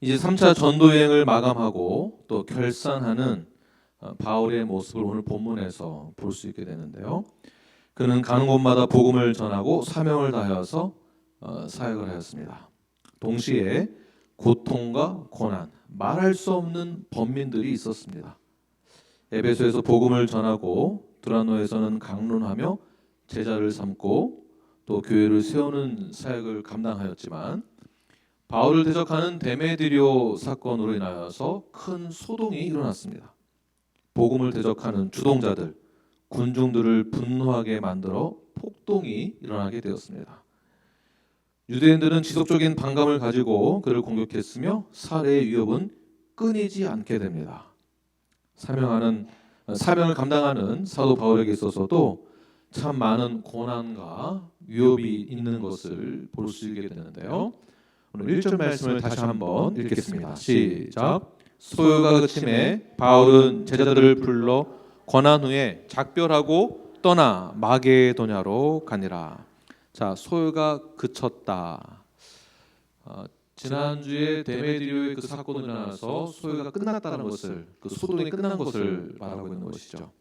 이제 3차 전도 여행을 마감하고 또 결산하는 바울의 모습을 오늘 본문에서 볼 수 있게 되는데요. 그는 가는 곳마다 복음을 전하고 사명을 다하여서 사역을 하였습니다. 동시에 고통과 고난, 말할 수 없는 번민들이 있었습니다. 에베소에서 복음을 전하고 두라노에서는 강론하며 제자를 삼고 또 교회를 세우는 사역을 감당하였지만 바울을 대적하는 데메드리오 사건으로 인하여서 큰 소동이 일어났습니다. 복음을 대적하는 주동자들, 군중들을 분노하게 만들어 폭동이 일어나게 되었습니다. 유대인들은 지속적인 반감을 가지고 그를 공격했으며 살해의 위협은 끊이지 않게 됩니다. 사명을 감당하는 사도 바울에게 있어서도 참 많은 고난과 위협이 있는 것을 볼 수 있게 되는데요. 오늘 1절 말씀을 다시 한번 읽겠습니다. 시작. 소요가 그침에 바울은 제자들을 불러 권한 후에 작별하고 떠나 마게도냐로 가니라. 자, 소요가 그쳤다. 지난주에 데메드리오의 그 사건으로 인해서 소요가 끝났다는 것을, 그 소동이 끝난 것을 말하고 있는 것이죠.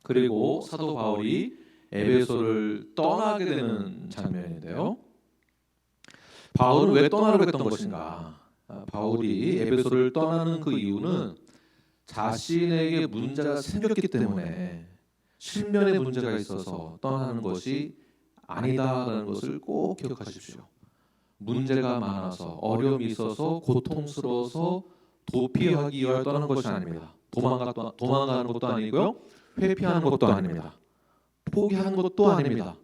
그리고 사도 바울이 에베소를 떠나게 되는 장면인데요. 바울은 왜 떠나려고 했던 것인가? 바울이 에베소를 떠나는 그 이유는 자신에게 문제가 생겼기 때문에, 실면에 문제가 있어서 떠나는 것이 아니다라는 것을 꼭 기억하십시오. 문제가 많아서, 어려움이 있어서, 고통스러워서 도피하기 위하여 떠나는 것이 아닙니다. 도망가는 것도 아니고요, 회피하는 것도 아닙니다. 포기하는 것도 아닙니다.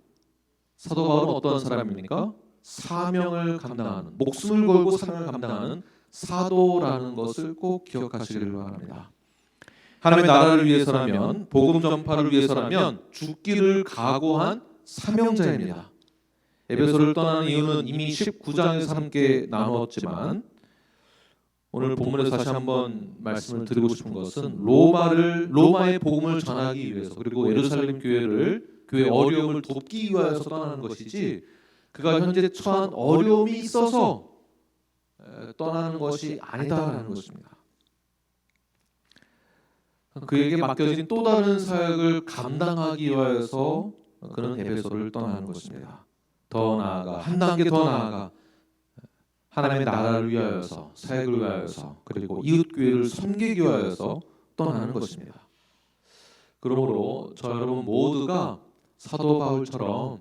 사도 바울은 어떤 사람입니까? 사명을 감당하는, 목숨을 걸고 사명을 감당하는 사도라는 것을 꼭 기억하시기를 바랍니다. 하나님의 나라를 위해서라면, 복음 전파를 위해서라면 죽기를 각오한 사명자입니다. 에베소를 떠나는 이유는 이미 19장에서 함께 나누었지만 오늘 본문에서 다시 한번 말씀을 드리고 싶은 것은 로마의 복음을 전하기 위해서, 그리고 예루살렘 교회 어려움을 돕기 위해서 떠나는 것이지, 그가 현재 처한 어려움이 있어서 떠나는 것이 아니다라는 것입니다. 그에게 맡겨진 또 다른 사역을 감당하기 위해서 그는 에베소를 떠나는 것입니다. 더 나아가, 한 단계 더 나아가 하나님의 나라를 위하여서, 사역을 위하여서, 그리고 이웃교회를 섬기기 위하여서 떠나는 것입니다. 그러므로 저 여러분 모두가 사도 바울처럼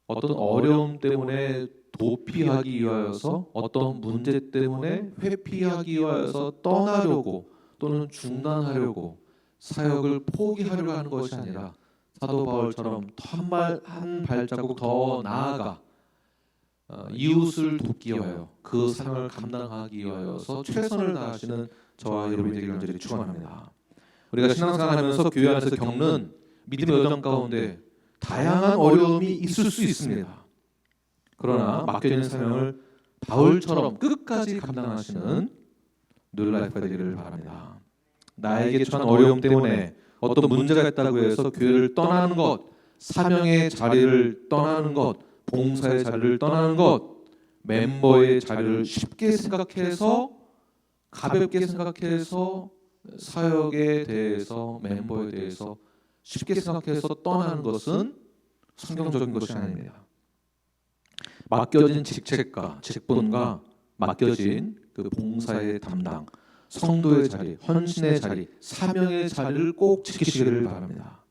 어떤 어려움 때문에 도피하기 위하여서, 어떤 문제 때문에 회피하기 위하여서 떠나려고 또는 중단하려고 사역을 포기하려고 하는 것이 아니라 사도 바울처럼 한 발자국 더 나아가 이웃을 돕기 위하여, 그 사명을 감당하기 위하여서 최선을 다하시는 저와 여러분이 되기를 간절히 축원합니다. 우리가 신앙생활하면서 교회 안에서 겪는 믿음의 여정 가운데 다양한 어려움이 있을 수 있습니다. 그러나 맡겨진 사명을 바울처럼 끝까지 감당하시는 뉴라이프가 되기를 바랍니다. 나에게 처한 어려움 때문에 어떤 문제가 있다고 해서 교회를 떠나는 것, 사명의 자리를 떠나는 것, 봉사의 자리를 떠나는 것, 멤버의 자리를 쉽게 생각해서, 가볍게 생각해서, 사역에 대해서, 멤버에 대해서 쉽게 생각해서 떠나는 것은 성경적인 것이 아닙니다. 맡겨진 직책과 직분과 맡겨진 그 봉사의 담당, 성도의 자리, 헌신의 자리, 사명의 자리를 꼭 지키시기를 바랍니다.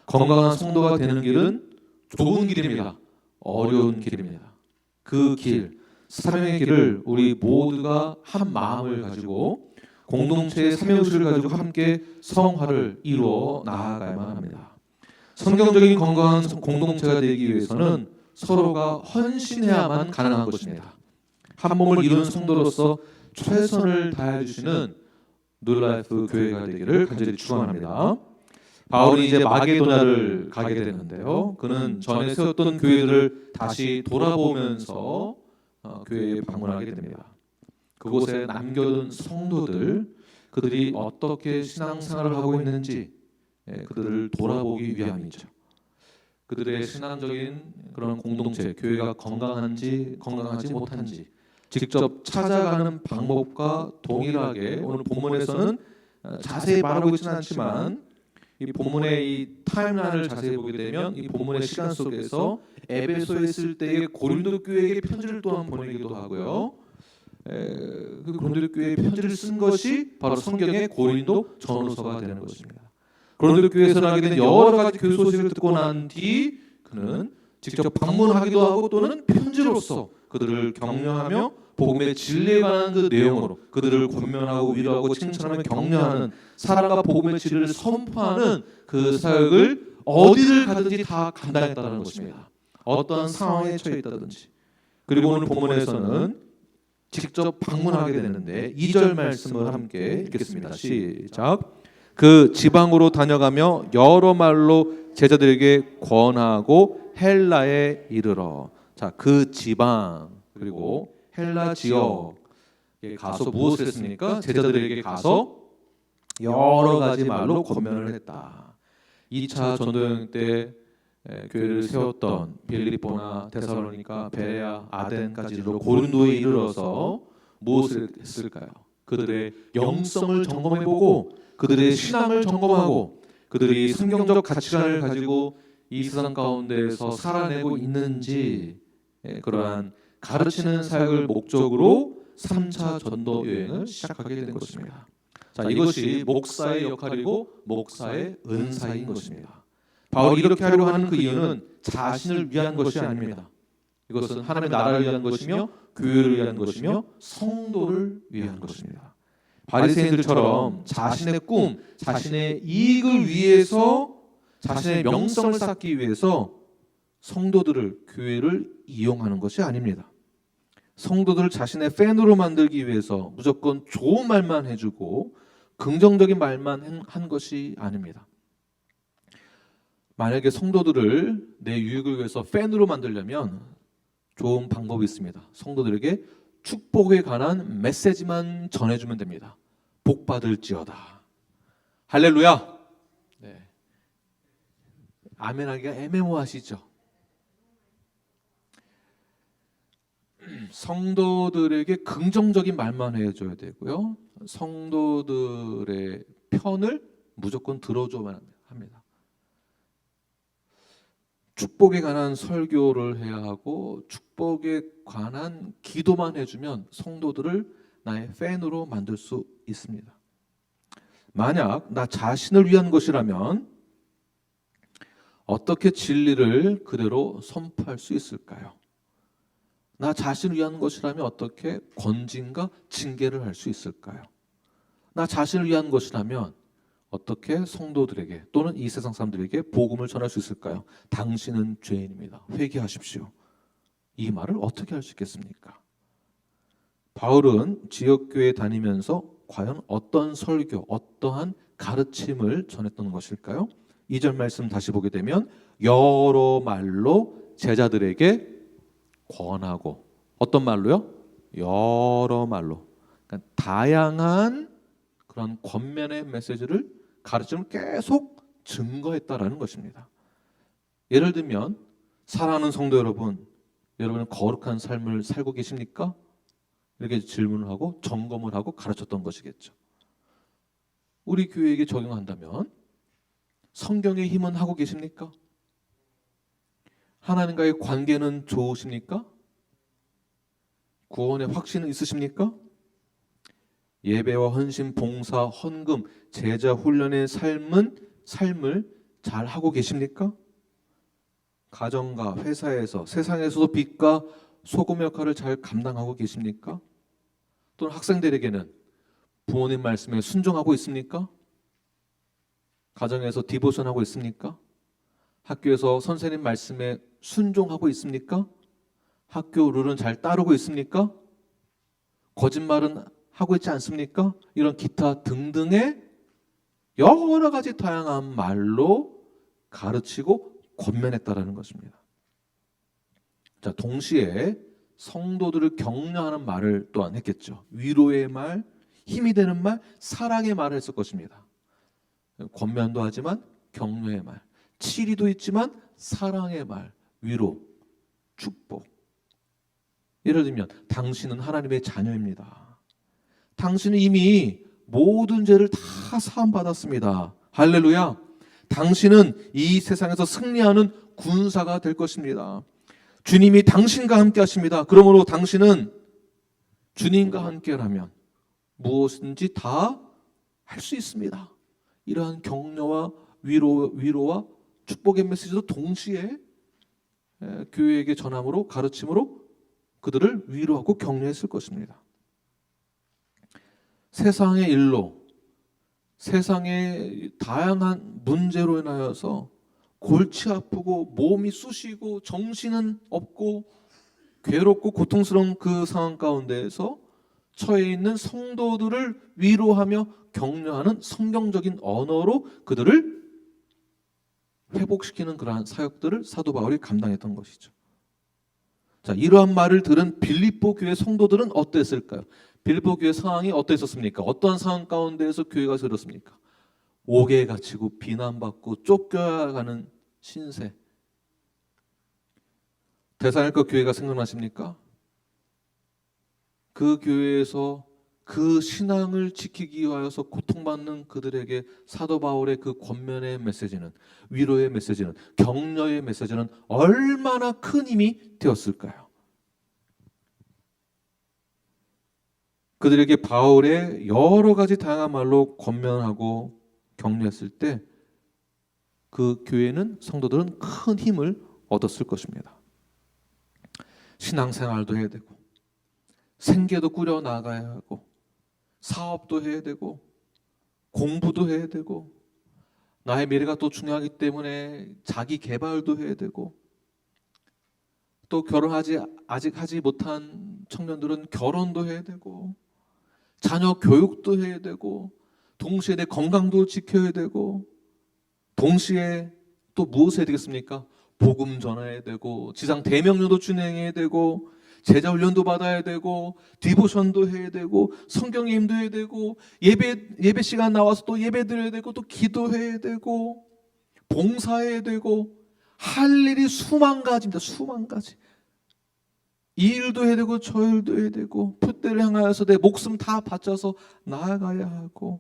건강한 성도가 되는 길은 좁은 길입니다. 어려운 길입니다. 그 길, 사명의 길을 우리 모두가 한 마음을 가지고 공동체의 사명의식을 가지고 함께 성화를 이루어 나아가야만 합니다. 성경적인 건강한 공동체가 되기 위해서는 서로가 헌신해야만 가능한 것입니다. 한 몸을 이루는 성도로서 최선을 다해 주시는 뉴라이프 교회가 되기를 간절히 축원합니다. 바울이 이제 마게도냐를 가게 되는데요. 그는 전에 세웠던 교회들을 다시 돌아보면서 교회에 방문하게 됩니다. 그곳에 남겨둔 성도들, 그들이 어떻게 신앙생활을 하고 있는지 그들을 돌아보기 위함이죠. 그들의 신앙적인 그런 공동체, 교회가 건강한지 건강하지 못한지, 직접 찾아가는 방법과 동일하게 오늘 본문에서는 자세히 말하고 있지는 않지만 이 본문의 이 타임라인을 자세히 보게 되면 이 본문의 시간 속에서 에베소에 있을 때의 고린도 교회에게 편지를 또한 보내기도 하고요. 그 고린도 교회에 편지를 쓴 것이 바로 성경의 고린도 전후서가 되는 것입니다. 고린도 교회에서 나게 된 여러 가지 교회 소식을 듣고 난 뒤 그는 직접 방문하기도 하고 또는 편지로서 그들을 격려하며 복음의 진리에 관한 그 내용으로 그들을 권면하고 위로하고 칭찬하며 격려하는 사랑과 복음의 진리를 선포하는 그 사역을 어디를 가든지 다 감당했다는 것입니다. 어떠한 상황에 처해 있다든지. 그리고 오늘 본문에서는 직접 방문하게 되는데 2절 말씀을 함께 읽겠습니다. 시작. 그 지방으로 다녀가며 여러 말로 제자들에게 권하고 헬라에 이르러. 자, 그 지방 그리고 헬라 지역에 가서 무엇을 했습니까? 제자들에게 가서 여러 가지 말로 권면을 했다. 2차 전도여행 때 교회를 세웠던 빌립보나 데살로니가, 베레아, 아덴까지로 고린도에 이르러서 무엇을 했을까요? 그들의 영성을 점검해보고 그들의 신앙을 점검하고 그들이 성경적 가치관을 가지고 이 세상 가운데에서 살아내고 있는지 그러한 가르치는 사역을 목적으로 3차 전도 여행을 시작하게 된 것입니다. 자, 이것이 목사의 역할이고 목사의 은사인 것입니다. 바울이 이렇게 하려고 하는 그 이유는 자신을 위한 것이 아닙니다. 이것은 하나님의 나라를 위한 것이며 교회를 위한 것이며 성도를 위한 것입니다. 바리새인들처럼 자신의 꿈, 자신의 이익을 위해서 자신의 명성을 쌓기 위해서 성도들을, 교회를 이용하는 것이 아닙니다. 성도들을 자신의 팬으로 만들기 위해서 무조건 좋은 말만 해주고 긍정적인 말만 한 것이 아닙니다. 만약에 성도들을 내 유익을 위해서 팬으로 만들려면 좋은 방법이 있습니다. 성도들에게 축복에 관한 메시지만 전해주면 됩니다. 복 받을지어다. 할렐루야. 네. 아멘하기가 애매모하시죠. 성도들에게 긍정적인 말만 해줘야 되고요. 성도들의 편을 무조건 들어줘야만 합니다. 축복에 관한 설교를 해야 하고 축복에 관한 기도만 해주면 성도들을 나의 팬으로 만들 수 있습니다. 만약 나 자신을 위한 것이라면 어떻게 진리를 그대로 선포할 수 있을까요? 나 자신을 위한 것이라면 어떻게 권징과 징계를 할 수 있을까요? 나 자신을 위한 것이라면 어떻게 성도들에게 또는 이 세상 사람들에게 복음을 전할 수 있을까요? 당신은 죄인입니다. 회개하십시오. 이 말을 어떻게 할 수 있겠습니까? 바울은 지역교회 다니면서 과연 어떤 설교, 어떠한 가르침을 전했던 것일까요? 2절 말씀 다시 보게 되면 여러 말로 제자들에게 권하고 어떤 말로요? 여러 말로. 그러니까 다양한 그런 권면의 메시지를 가르침을 계속 증거했다라는 것입니다. 예를 들면 사랑하는 성도 여러분, 여러분은 거룩한 삶을 살고 계십니까? 이렇게 질문을 하고 점검을 하고 가르쳤던 것이겠죠. 우리 교회에게 적용한다면 성경의 힘은 하고 계십니까? 하나님과의 관계는 좋으십니까? 구원의 확신은 있으십니까? 예배와 헌신, 봉사, 헌금, 제자 훈련의 삶을 잘 하고 계십니까? 가정과 회사에서 세상에서도 빛과 소금 역할을 잘 감당하고 계십니까? 또는 학생들에게는 부모님 말씀에 순종하고 있습니까? 가정에서 디보션하고 있습니까? 학교에서 선생님 말씀에 순종하고 있습니까? 학교 룰은 잘 따르고 있습니까? 거짓말은 하고 있지 않습니까? 이런 기타 등등의 여러 가지 다양한 말로 가르치고 권면했다라는 것입니다. 자, 동시에 성도들을 격려하는 말을 또한 했겠죠. 위로의 말, 힘이 되는 말, 사랑의 말을 했을 것입니다. 권면도 하지만 격려의 말, 치리도 있지만 사랑의 말, 위로, 축복. 예를 들면 당신은 하나님의 자녀입니다. 당신은 이미 모든 죄를 다 사함받았습니다. 할렐루야. 당신은 이 세상에서 승리하는 군사가 될 것입니다. 주님이 당신과 함께 하십니다. 그러므로 당신은 주님과 함께라면 무엇인지 다 할 수 있습니다. 이러한 격려와 위로와 축복의 메시지도 동시에 교회에게 전함으로, 가르침으로 그들을 위로하고 격려했을 것입니다. 세상의 일로, 세상의 다양한 문제로 인하여서 골치 아프고 몸이 쑤시고 정신은 없고 괴롭고 고통스러운 그 상황 가운데에서 처해 있는 성도들을 위로하며 격려하는 성경적인 언어로 그들을 회복시키는 그러한 사역들을 사도 바울이 감당했던 것이죠. 자, 이러한 말을 들은 빌립보 교회 성도들은 어땠을까요? 빌립보 교회 상황이 어땠었습니까? 어떠한 상황 가운데에서 교회가 들었습니까? 옥에 갇히고 비난받고 쫓겨가는 신세. 데살로니가 교회가 생각나십니까? 그 교회에서 그 신앙을 지키기 위하여서 고통받는 그들에게 사도 바울의 그 권면의 메시지는, 위로의 메시지는, 격려의 메시지는 얼마나 큰 힘이 되었을까요? 그들에게 바울의 여러 가지 다양한 말로 권면하고 격려했을 때 그 교회는, 성도들은 큰 힘을 얻었을 것입니다. 신앙생활도 해야 되고 생계도 꾸려 나가야 하고 사업도 해야 되고 공부도 해야 되고 나의 미래가 또 중요하기 때문에 자기 개발도 해야 되고 또 아직 하지 못한 청년들은 결혼도 해야 되고 자녀 교육도 해야 되고 동시에 내 건강도 지켜야 되고 동시에 또 무엇을 해야 되겠습니까? 복음 전해야 되고 지상 대명령도 진행해야 되고 제자 훈련도 받아야 되고 디보션도 해야 되고 성경 읽기도 해야 되고 예배 시간 나와서 또 예배 드려야 되고 또 기도해야 되고 봉사해야 되고 할 일이 수만 가지입니다. 수만 가지. 이 일도 해야 되고 저 일도 해야 되고 표대를 향하여서 내 목숨 다 바쳐서 나아가야 하고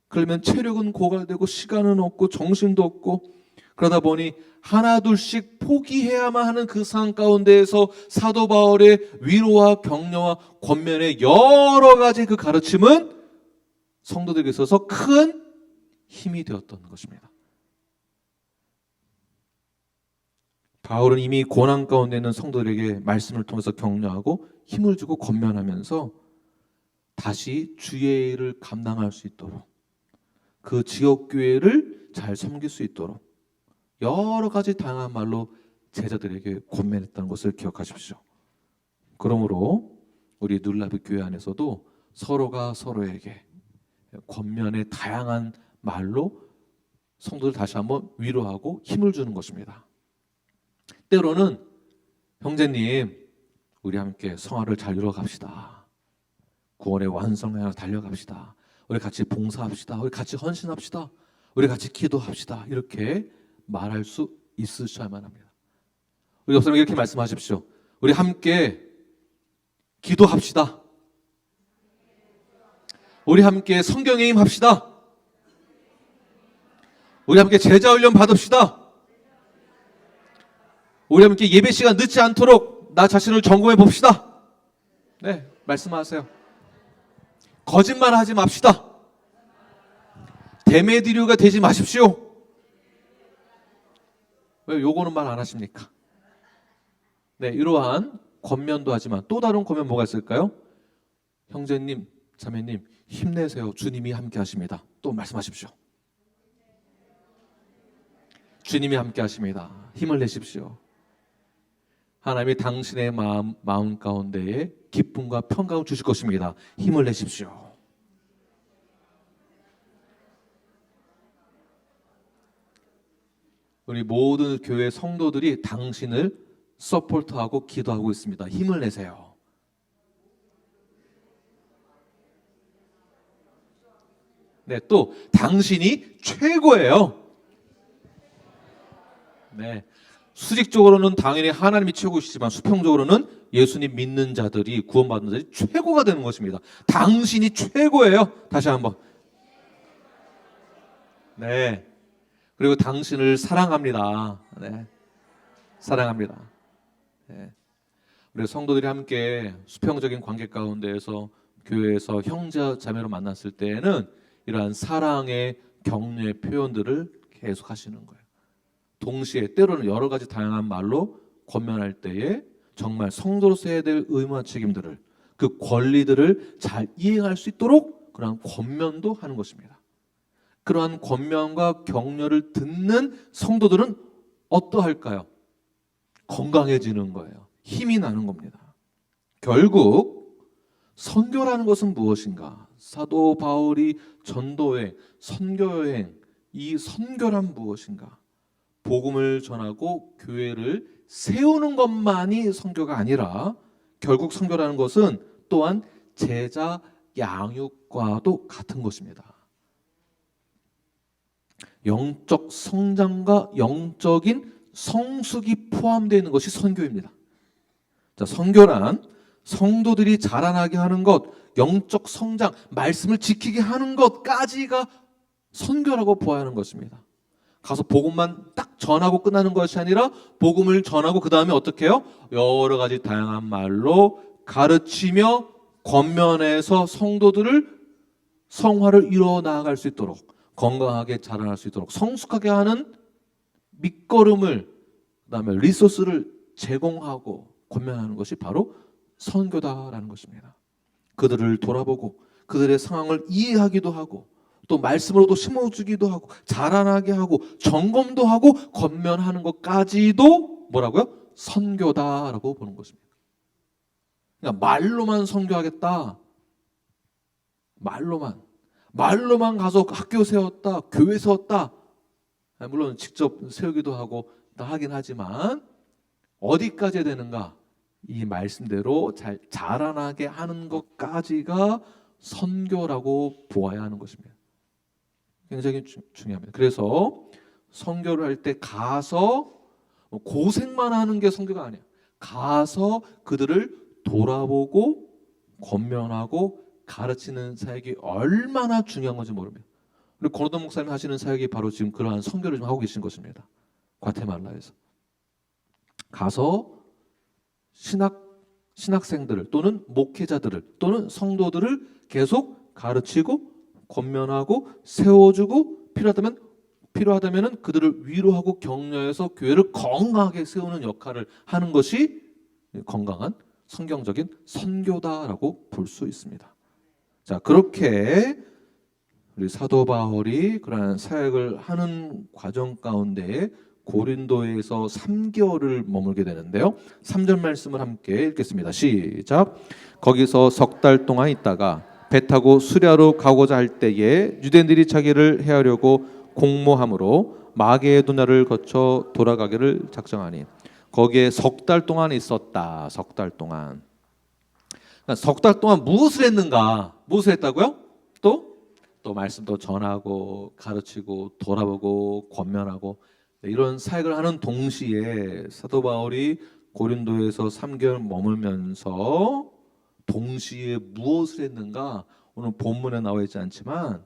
그러면 체력은 고갈되고 시간은 없고 정신도 없고 그러다 보니 하나 둘씩 포기해야만 하는 그 상황 가운데에서 사도 바울의 위로와 격려와 권면의 여러 가지 그 가르침은 성도들에게 있어서 큰 힘이 되었던 것입니다. 바울은 이미 고난 가운데 있는 성도들에게 말씀을 통해서 격려하고 힘을 주고 권면하면서 다시 주의 일을 감당할 수 있도록 그 지역교회를 잘 섬길 수 있도록 여러 가지 다양한 말로 제자들에게 권면했다는 것을 기억하십시오. 그러므로 우리 눌라비 교회 안에서도 서로가 서로에게 권면의 다양한 말로 성도들 다시 한번 위로하고 힘을 주는 것입니다. 때로는 형제님 우리 함께 성화를 잘 이루어갑시다. 구원의 완성을 향해 달려갑시다. 우리 같이 봉사합시다. 우리 같이 헌신합시다. 우리 같이 기도합시다. 이렇게 말할 수 있으셔야만 합니다. 우리 옆사람에게 이렇게 말씀하십시오. 우리 함께 기도합시다. 우리 함께 성경에 임합시다. 우리 함께 제자훈련 받읍시다. 우리 함께 예배 시간 늦지 않도록 나 자신을 점검해 봅시다. 네, 말씀하세요. 거짓말 하지 맙시다. 데메디류가 되지 마십시오. 왜 요거는 말 안 하십니까? 네, 이러한 권면도 하지만 또 다른 권면 뭐가 있을까요? 형제님, 자매님 힘내세요. 주님이 함께 하십니다. 또 말씀하십시오. 주님이 함께 하십니다. 힘을 내십시오. 하나님이 당신의 마음 가운데에 기쁨과 평강을 주실 것입니다. 힘을 내십시오. 우리 모든 교회 성도들이 당신을 서포트하고 기도하고 있습니다. 힘을 내세요. 네, 또 당신이 최고예요. 네, 수직적으로는 당연히 하나님이 최고시지만 수평적으로는 예수님 믿는 자들이 구원받는 자들이 최고가 되는 것입니다. 당신이 최고예요. 다시 한번. 네. 그리고 당신을 사랑합니다. 네. 사랑합니다. 네. 우리 성도들이 함께 수평적인 관계 가운데에서 교회에서 형제 자매로 만났을 때에는 이러한 사랑의 격려의 표현들을 계속 하시는 거예요. 동시에 때로는 여러 가지 다양한 말로 권면할 때에 정말 성도로서 해야 될 의무와 책임들을, 그 권리들을 잘 이행할 수 있도록 그러한 권면도 하는 것입니다. 그러한 권면과 격려를 듣는 성도들은 어떠할까요? 건강해지는 거예요. 힘이 나는 겁니다. 결국 선교라는 것은 무엇인가? 사도 바울이 전도여행, 선교여행, 이 선교란 무엇인가? 복음을 전하고 교회를 세우는 것만이 선교가 아니라 결국 선교라는 것은 또한 제자 양육과도 같은 것입니다. 영적 성장과 영적인 성숙이 포함되어 있는 것이 선교입니다. 자, 선교란 성도들이 자라나게 하는 것, 영적 성장, 말씀을 지키게 하는 것까지가 선교라고 보아야 하는 것입니다. 가서 복음만 딱 전하고 끝나는 것이 아니라 복음을 전하고 그 다음에 어떻게 해요? 여러 가지 다양한 말로 가르치며 권면해서 성도들을 성화를 이루어 나아갈 수 있도록, 건강하게 자라날 수 있도록 성숙하게 하는 밑거름을, 그다음에 리소스를 제공하고 권면하는 것이 바로 선교다라는 것입니다. 그들을 돌아보고 그들의 상황을 이해하기도 하고 또 말씀으로도 심어주기도 하고 자라나게 하고 점검도 하고 권면하는 것까지도 뭐라고요? 선교다라고 보는 것입니다. 그러니까 말로만 선교하겠다, 말로만 가서 학교 세웠다, 교회 세웠다, 물론 직접 세우기도 하고 다 하긴 하지만 어디까지 되는가? 이 말씀대로 잘 자라나게 하는 것까지가 선교라고 보아야 하는 것입니다. 굉장히 중요합니다. 그래서 선교를 할 때 가서 고생만 하는 게 선교가 아니에요. 가서 그들을 돌아보고 권면하고 가르치는 사역이 얼마나 중요한 건지 모릅니다. 우리 권호동 목사님 하시는 사역이 바로 지금 그러한 선교를 좀 하고 계신 것입니다. 과테말라에서 가서 신학생들을 또는 목회자들을 또는 성도들을 계속 가르치고 권면하고 세워주고 필요하다면 그들을 위로하고 격려해서 교회를 건강하게 세우는 역할을 하는 것이 건강한 성경적인 선교다라고 볼 수 있습니다. 자, 그렇게 우리 사도 바울이 그러한 사역을 하는 과정 가운데 고린도에서 3개월을 머물게 되는데요. 3절 말씀을 함께 읽겠습니다. 시작. 거기서 석 달 동안 있다가 배 타고 수랴로 가고자 할 때에 유대인들이 자기를 해하려고 공모함으로 마게도냐를 거쳐 돌아가기를 작정하니 거기에 석 달 동안 있었다. 석 달 동안. 그러니까 석 달 동안 무엇을 했는가? 무엇을 했다고요? 또 말씀도 전하고 가르치고 돌아보고 권면하고 이런 사역을 하는 동시에 사도 바울이 고린도에서 3개월 머물면서 동시에 무엇을 했는가? 오늘 본문에 나와 있지 않지만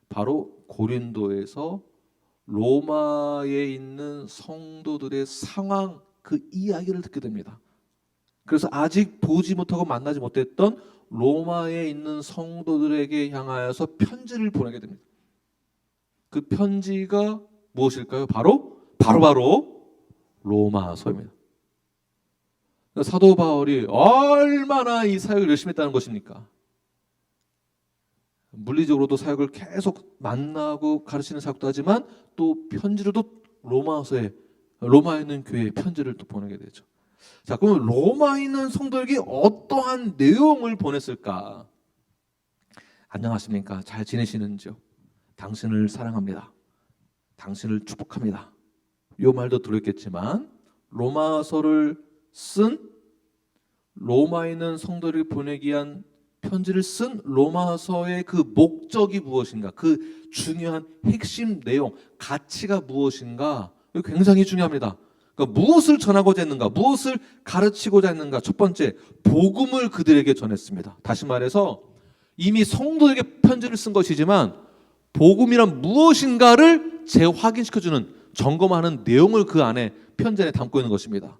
바로 고린도에서 로마에 있는 성도들의 상황, 그 이야기를 듣게 됩니다. 그래서 아직 보지 못하고 만나지 못했던 로마에 있는 성도들에게 향하여서 편지를 보내게 됩니다. 그 편지가 무엇일까요? 바로 로마서입니다. 사도 바울이 얼마나 이 사역을 열심히 했다는 것입니까? 물리적으로도 사역을 계속 만나고 가르치는 사역도 하지만 또 편지로도 로마에 있는 교회에 편지를 또 보내게 되죠. 자, 그러면 로마에 있는 성도에게 어떠한 내용을 보냈을까? 안녕하십니까? 잘 지내시는지요? 당신을 사랑합니다. 당신을 축복합니다. 이 말도 들었겠지만 로마서를 쓴 로마에 있는 성도를 보내기 위한 편지를 쓴 로마서의 그 목적이 무엇인가? 그 중요한 핵심 내용, 가치가 무엇인가? 이거 굉장히 중요합니다. 그러니까 무엇을 전하고자 했는가? 무엇을 가르치고자 했는가? 첫 번째, 복음을 그들에게 전했습니다. 다시 말해서 이미 성도에게 편지를 쓴 것이지만 복음이란 무엇인가를 재확인시켜주는, 점검하는 내용을 그 안에 편지 안에 담고 있는 것입니다.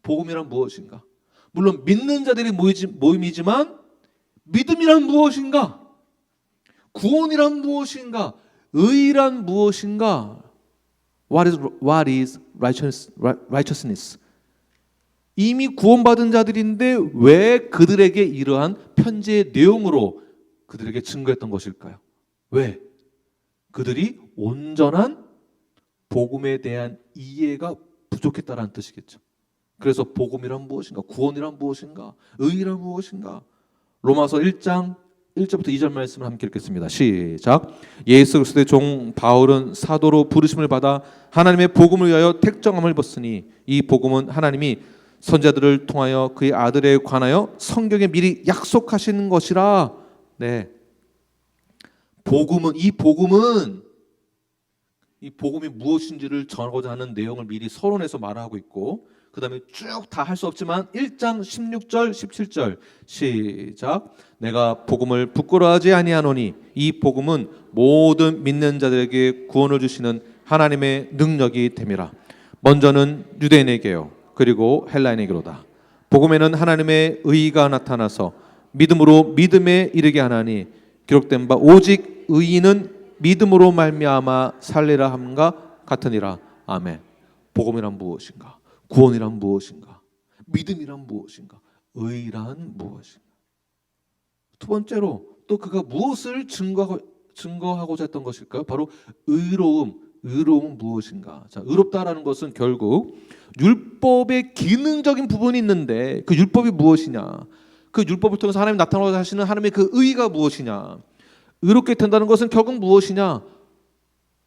복음이란 무엇인가? 물론 믿는 자들이 모임이지만 믿음이란 무엇인가? 구원이란 무엇인가? 의란 무엇인가? What is righteousness? 이미 구원받은 자들인데 왜 그들에게 이러한 편지의 내용으로 그들에게 증거했던 것일까요? 왜? 그들이 온전한 복음에 대한 이해가 부족했다라는 뜻이겠죠. 그래서 복음이란 무엇인가? 구원이란 무엇인가? 의란 무엇인가? 로마서 1장 1절부터 2절 말씀을 함께 읽겠습니다. 시작. 예수 그리스도의 종 바울은 사도로 부르심을 받아 하나님의 복음을 위하여 택정함을 벗으니 이 복음은 하나님이 선자들을 통하여 그의 아들에 관하여 성경에 미리 약속하신 것이라. 네. 이 복음이 무엇인지를 전하고자 하는 내용을 미리 서론에서 말하고 있고, 그 다음에 쭉 다 할 수 없지만 1장 16절 17절 시작. 내가 복음을 부끄러워하지 아니하노니 이 복음은 모든 믿는 자들에게 구원을 주시는 하나님의 능력이 됨이라. 먼저는 유대인에게요 그리고 헬라인에게로다. 복음에는 하나님의 의가 나타나서 믿음으로 믿음에 이르게 하나니 기록된 바 오직 의인은 믿음으로 말미암아 살리라 함과 같으니라. 아멘. 복음이란 무엇인가? 구원이란 무엇인가? 믿음이란 무엇인가? 의란 무엇인가? 두 번째로 또 그가 무엇을 증거하고자 했던 것일까요? 바로 의로움은 무엇인가? 자, 의롭다라는 것은 결국 율법의 기능적인 부분이 있는데 그 율법이 무엇이냐? 그 율법을 통해서 하나님 나타나고자 하시는 하나님의 그 의가 무엇이냐? 의롭게 된다는 것은 결국 무엇이냐?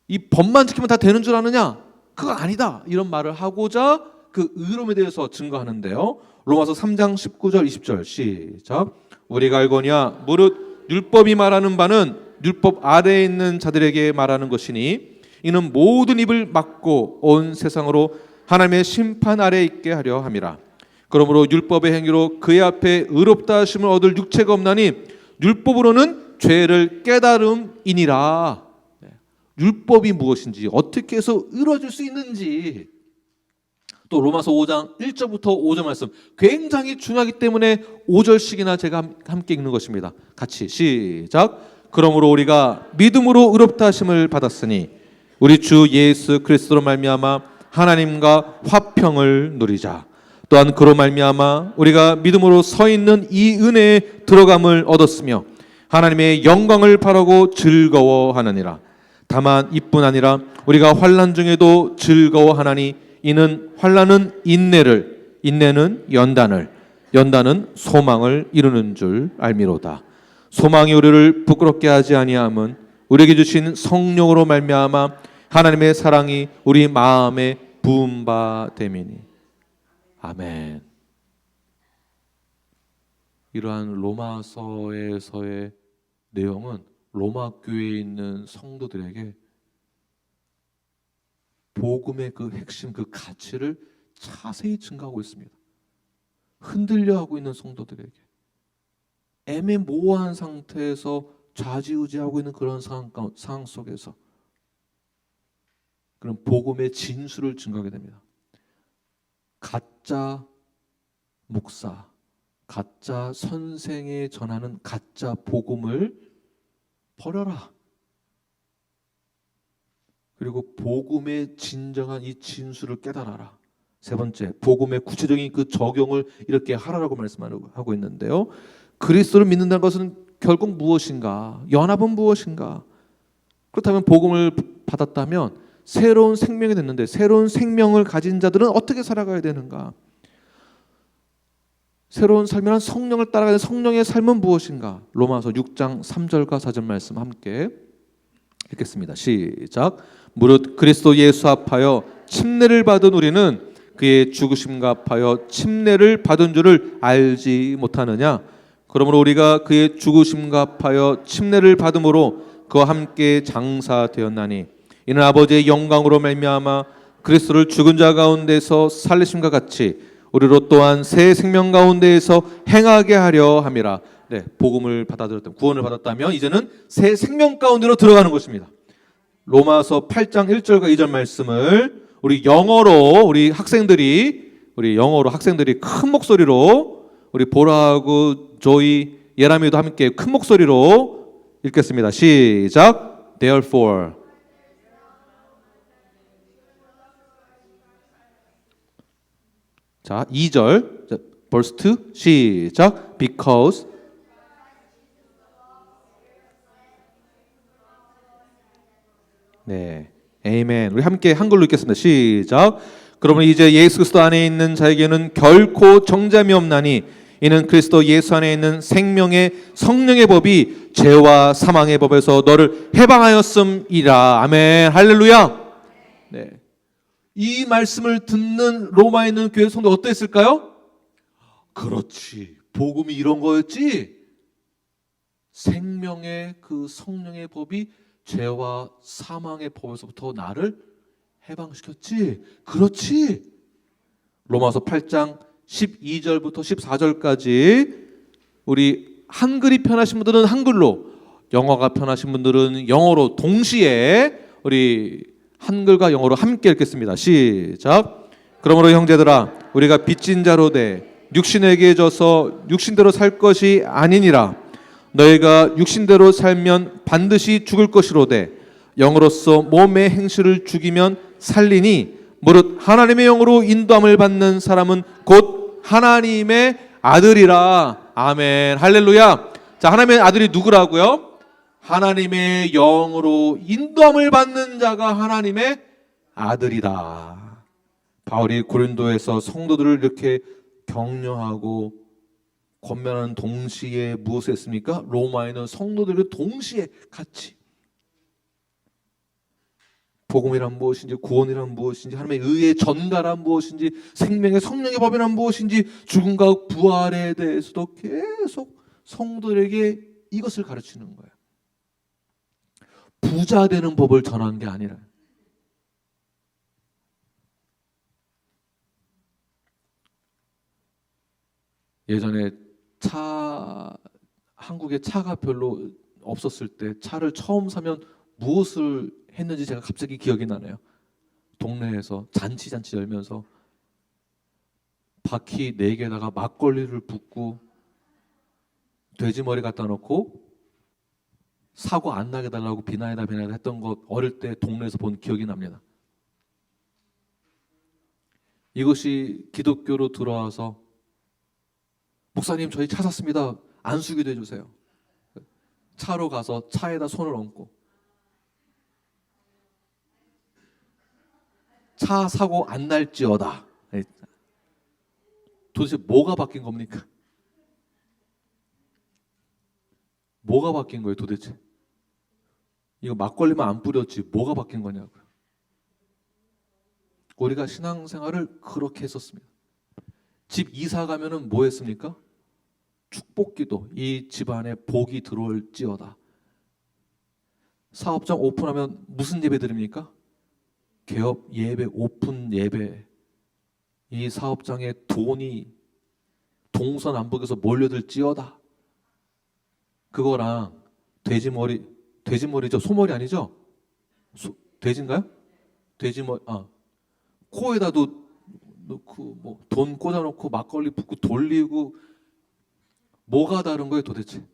이 법만 지키면 다 되는 줄 아느냐? 그거 아니다. 이런 말을 하고자 그 의로움에 대해서 증거하는데요. 로마서 3장 19절 20절 시작. 우리가 알거니와 무릇 율법이 말하는 바는 율법 아래에 있는 자들에게 말하는 것이니 이는 모든 입을 막고 온 세상으로 하나님의 심판 아래에 있게 하려 함이라. 그러므로 율법의 행위로 그의 앞에 의롭다 하심을 얻을 육체가 없나니 율법으로는 죄를 깨달음이니라. 율법이 무엇인지, 어떻게 해서 이루어질 수 있는지, 또 로마서 5장 1절부터 5절 말씀 굉장히 중요하기 때문에 5절씩이나 제가 함께 읽는 것입니다. 같이 시작. 그러므로 우리가 믿음으로 의롭다 하심을 받았으니 우리 주 예수 그리스도로 말미암아 하나님과 화평을 누리자. 또한 그로 말미암아 우리가 믿음으로 서 있는 이 은혜에 들어감을 얻었으며 하나님의 영광을 바라고 즐거워하느니라. 다만 이뿐 아니라 우리가 환난 중에도 즐거워하나니 이는 환난은 인내를, 인내는 연단을, 연단은 소망을 이루는 줄 알미로다. 소망이 우리를 부끄럽게 하지 아니함은 우리에게 주신 성령으로 말미암아 하나님의 사랑이 우리 마음에 부은 바 됨이니. 아멘. 이러한 로마서에서의 내용은 로마 교회에 있는 성도들에게 복음의 그 핵심, 그 가치를 자세히 증가하고 있습니다. 흔들려하고 있는 성도들에게, 애매모호한 상태에서 좌지우지하고 있는 그런 상황 속에서 그런 복음의 진수를 증거하게 됩니다. 가짜 목사, 가짜 선생에 전하는 가짜 복음을 버려라. 그리고 복음의 진정한 이 진수를 깨달아라. 세 번째, 복음의 구체적인 그 적용을 이렇게 하라라고 말씀하고 있는데요. 그리스도를 믿는다는 것은 결국 무엇인가? 연합은 무엇인가? 그렇다면 복음을 받았다면 새로운 생명이 됐는데 새로운 생명을 가진 자들은 어떻게 살아가야 되는가? 새로운 삶이란 성령을 따라가는 성령의 삶은 무엇인가? 로마서 6장 3절과 4절 말씀 함께 읽겠습니다. 시작. 무릇 그리스도 예수 합하여 침례를 받은 우리는 그의 죽으심과 합하여 침례를 받은 줄을 알지 못하느냐? 그러므로 우리가 그의 죽으심과 합하여 침례를 받음으로 그와 함께 장사되었나니 이는 아버지의 영광으로 말미암아 그리스도를 죽은 자 가운데서 살리심과 같이 우리로 또한 새 생명 가운데에서 행하게 하려 함이라. 네, 복음을 받아들였다면, 구원을 받았다면 이제는 새 생명 가운데로 들어가는 것입니다. 로마서 8장 1절과 2절 말씀을 우리 영어로 학생들이 큰 목소리로, 우리 보라하고 조이, 예람이도 함께 큰 목소리로 읽겠습니다. 시작. Therefore. 자, 2절. verse 2 시작. Because. 네, 아멘. 우리 함께 한글로 읽겠습니다. 시작. 그러면 이제 예수 그리스도 안에 있는 자에게는 결코 정잠이 없나니 이는 그리스도 예수 안에 있는 생명의 성령의 법이 죄와 사망의 법에서 너를 해방하였음이라. 아멘. 할렐루야. 네. 이 말씀을 듣는 로마에 있는 교회 성도 어땠을까요? 그렇지, 복음이 이런 거였지. 생명의 그 성령의 법이 죄와 사망의 법에서부터 나를 해방시켰지. 그렇지. 로마서 8장 12절부터 14절까지 우리 한글이 편하신 분들은 한글로, 영어가 편하신 분들은 영어로 동시에 우리 한글과 영어로 함께 읽겠습니다. 시작. 그러므로 형제들아 우리가 빚진 자로 돼 육신에게 져서 육신대로 살 것이 아니니라. 너희가 육신대로 살면 반드시 죽을 것이로되 영으로서 몸의 행실을 죽이면 살리니 무릇 하나님의 영으로 인도함을 받는 사람은 곧 하나님의 아들이라. 아멘. 할렐루야. 자, 하나님의 아들이 누구라고요? 하나님의 영으로 인도함을 받는 자가 하나님의 아들이다. 바울이 고린도에서 성도들을 이렇게 격려하고 권면하는 동시에 무엇을 했습니까? 로마에는 성도들을 동시에 같이 복음이란 무엇인지, 구원이란 무엇인지, 하나님의 의의 전가란 무엇인지, 생명의 성령의 법이란 무엇인지, 죽음과 부활에 대해서도 계속 성도들에게 이것을 가르치는 거예요. 부자 되는 법을 전한 게 아니라. 예전에 한국에 차가 별로 없었을 때 차를 처음 사면 무엇을 했는지 제가 갑자기 기억이 나네요. 동네에서 잔치 열면서 바퀴 4개에다가 막걸리를 붓고 돼지머리 갖다 놓고 사고 안 나게 달라고 비나이다 했던 것, 어릴 때 동네에서 본 기억이 납니다. 이것이 기독교로 들어와서 목사님 저희 차 샀습니다. 안수기도 해주세요. 차로 가서 차에다 손을 얹고 차 사고 안 날지어다. 도대체 뭐가 바뀐 겁니까? 뭐가 바뀐 거예요 도대체? 이거 막걸리만 안 뿌렸지 뭐가 바뀐 거냐고요. 우리가 신앙생활을 그렇게 했었습니다. 집 이사 가면은 뭐 했습니까? 축복기도, 이 집안에 복이 들어올지어다. 사업장 오픈하면 무슨 예배 드립니까? 개업 예배, 오픈 예배. 이 사업장에 돈이 동서남북에서 몰려들지어다. 그거랑 돼지머리죠. 소머리 아니죠? 돼지인가요? 돼지머리. 코에다도 넣고 뭐 돈 꽂아놓고 막걸리 붓고 돌리고 뭐가 다른 거예요 도대체?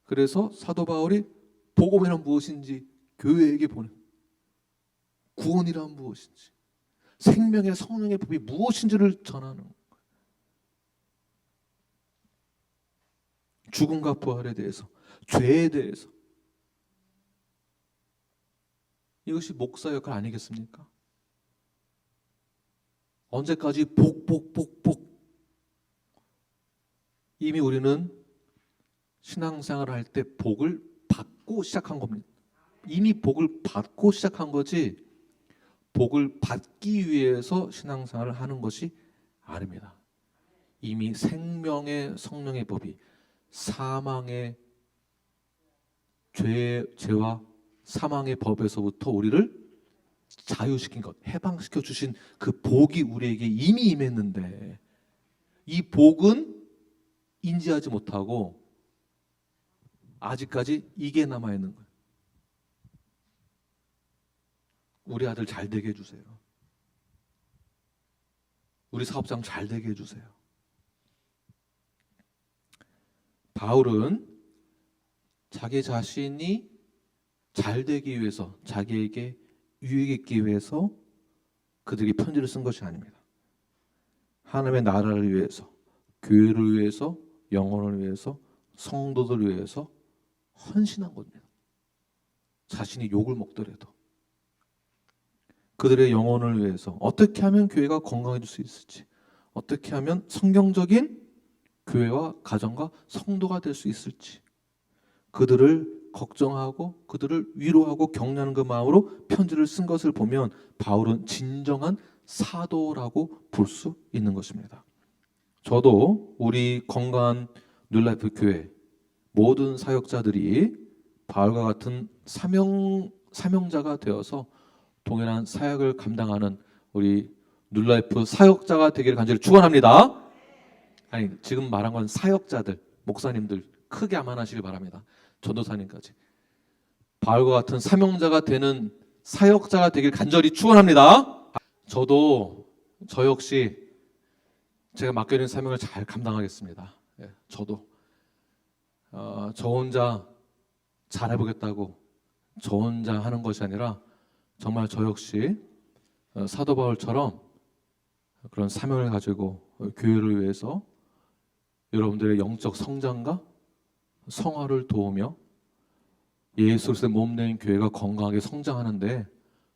그래서 사도 바울이 복음이란 무엇인지 교회에게 보내, 구원이란 무엇인지, 생명의 성령의 법이 무엇인지를 전하는 거예요. 죽음과 부활에 대해서, 죄에 대해서. 이것이 목사 역할 아니겠습니까? 언제까지 복. 이미 우리는 신앙생활을 할 때 복을 받고 시작한 겁니다. 이미 복을 받고 시작한 거지 복을 받기 위해서 신앙생활을 하는 것이 아닙니다. 이미 생명의 성령의 법이 사망의 죄와 사망의 법에서부터 우리를 자유시킨 것, 해방시켜 주신 그 복이 우리에게 이미 임했는데 이 복은 인지하지 못하고 아직까지 이게 남아있는 거예요. 우리 아들 잘 되게 해주세요. 우리 사업장 잘 되게 해주세요. 바울은 자기 자신이 잘 되기 위해서, 자기에게 유익이 있기 위해서 그들이 편지를 쓴 것이 아닙니다. 하나님의 나라를 위해서, 교회를 위해서, 영혼을 위해서, 성도들을 위해서 헌신한 겁니다. 자신이 욕을 먹더라도 그들의 영혼을 위해서 어떻게 하면 교회가 건강해질 수 있을지, 어떻게 하면 성경적인 교회와 가정과 성도가 될 수 있을지 그들을 걱정하고 그들을 위로하고 격려하는 그 마음으로 편지를 쓴 것을 보면 바울은 진정한 사도라고 볼 수 있는 것입니다. 저도 우리 건강한 뉴라이프 교회 모든 사역자들이 바울과 같은 사명자가 되어서 동일한 사역을 감당하는 우리 뉴라이프 사역자가 되기를 간절히 축원합니다. 아니, 지금 말한 건 사역자들, 목사님들 크게 암만하시길 바랍니다. 전도사님까지 바울과 같은 사명자가 되는 사역자가 되길 간절히 축원합니다. 저도 저 역시 제가 맡겨 있는 사명을 잘 감당하겠습니다. 저도 저 혼자 잘해보겠다고 저 혼자 하는 것이 아니라 정말 저 역시 사도 바울처럼 그런 사명을 가지고 교회를 위해서 여러분들의 영적 성장과 성화를 도우며 예수 그리스도의 몸된 교회가 건강하게 성장하는데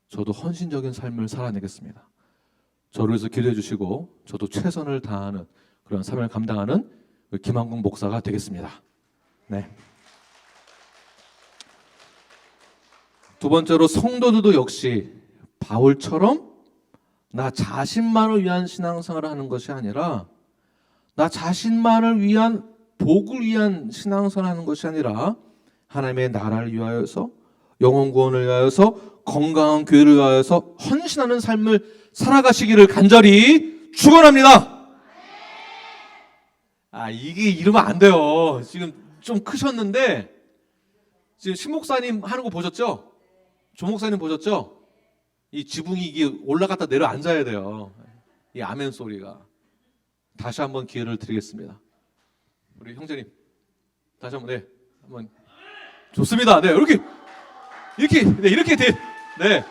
저도 헌신적인 삶을 살아내겠습니다. 저를 위해서 기도해 주시고 저도 최선을 다하는 그런 사명을 감당하는 김한국 목사가 되겠습니다. 네. 두 번째로 성도들도 역시 바울처럼 나 자신만을 위한 신앙생활을 하는 것이 아니라 나 자신만을 위한 복을 위한 신앙생활을 하는 것이 아니라 하나님의 나라를 위하여서 영혼 구원을 위하여서 건강한 교회를 위하여서 헌신하는 삶을 살아가시기를 간절히 축원합니다. 이게 이러면 안 돼요. 지금 좀 크셨는데 지금 신 목사님 하는 거 보셨죠? 조 목사님 보셨죠? 이 지붕이 이게 올라갔다 내려 앉아야 돼요. 이 아멘 소리가. 다시 한번 기회를 드리겠습니다. 우리 형제님 다시 한번 한번 좋습니다. 이렇게 돼. 네.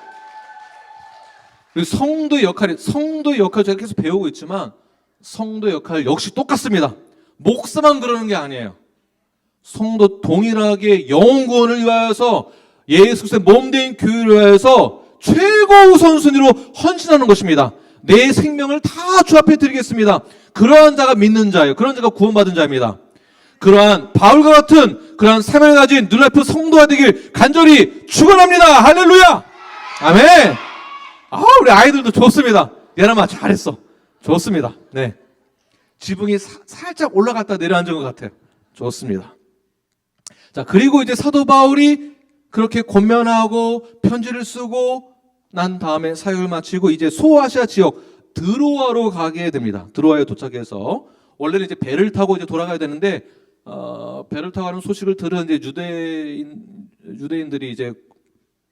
그리고 성도의 역할 제가 계속 배우고 있지만 성도의 역할 역시 똑같습니다. 목사만 그러는 게 아니에요. 성도 동일하게 영혼 구원을 위하여서 예수 그리스도의 몸된 교회를 위하여서 최고 우선순위로 헌신하는 것입니다. 내 생명을 다 주 앞에 드리겠습니다. 그러한 자가 믿는 자예요. 그런 자가 구원받은 자입니다. 그러한 바울과 같은 그러한 사명을 가진 뉴라이프 성도가 되길 간절히 축원합니다. 할렐루야. 아멘. 우리 아이들도 좋습니다. 예람아 잘했어. 좋습니다. 네. 지붕이 살짝 올라갔다 내려앉은 것 같아요. 좋습니다. 자, 그리고 이제 사도 바울이 그렇게 권면하고 편지를 쓰고 난 다음에 사역을 마치고 이제 소아시아 지역 드로아로 가게 됩니다. 드로아에 도착해서 원래는 이제 배를 타고 이제 돌아가야 되는데 배를 타고 가는 소식을 들은 이제 유대인들이 이제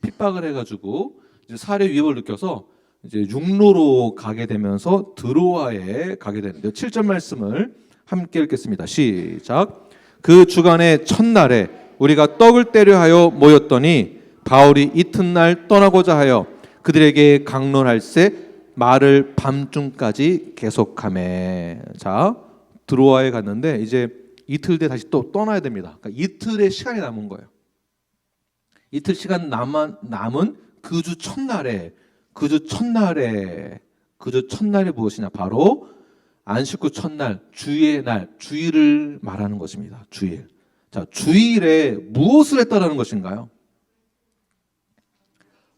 핍박을 해가지고 이제 살해 위협을 느껴서 이제 육로로 가게 되면서 드로아에 가게 되는데 7절 말씀을 함께 읽겠습니다. 시작. 그 주간의 첫날에 우리가 떡을 떼려 하여 모였더니 바울이 이튿날 떠나고자 하여 그들에게 강론할세 말을 밤중까지 계속하매. 자, 드로아에 갔는데 이제 이틀 뒤에 다시 또 떠나야 됩니다. 그러니까 이틀의 시간이 남은 거예요. 이틀 시간 남은 그 주 첫날에 무엇이냐? 바로 안식구 첫날, 주일의 날, 주일을 말하는 것입니다. 주일. 자, 주일에 무엇을 했다라는 것인가요?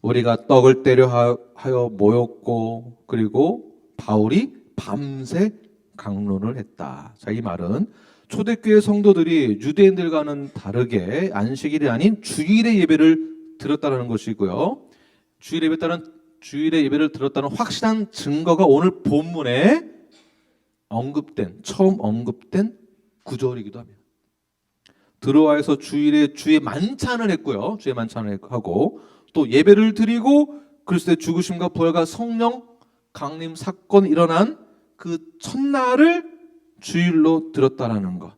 우리가 떡을 떼려 하여 모였고 그리고 바울이 밤새 강론을 했다. 자, 이 말은 초대교회 성도들이 유대인들과는 다르게 안식일이 아닌 주일의 예배를 드렸다는 것이고요. 주일에 예배를 드렸다는 확실한 증거가 오늘 본문에 처음 언급된 구절이기도 합니다. 들어와서 주일에 주의 만찬을 했고요. 주의 만찬을 하고 또 예배를 드리고 그리스도의 죽으심과 부활과 성령 강림 사건이 일어난 그 첫날을 주일로 드렸다라는 것.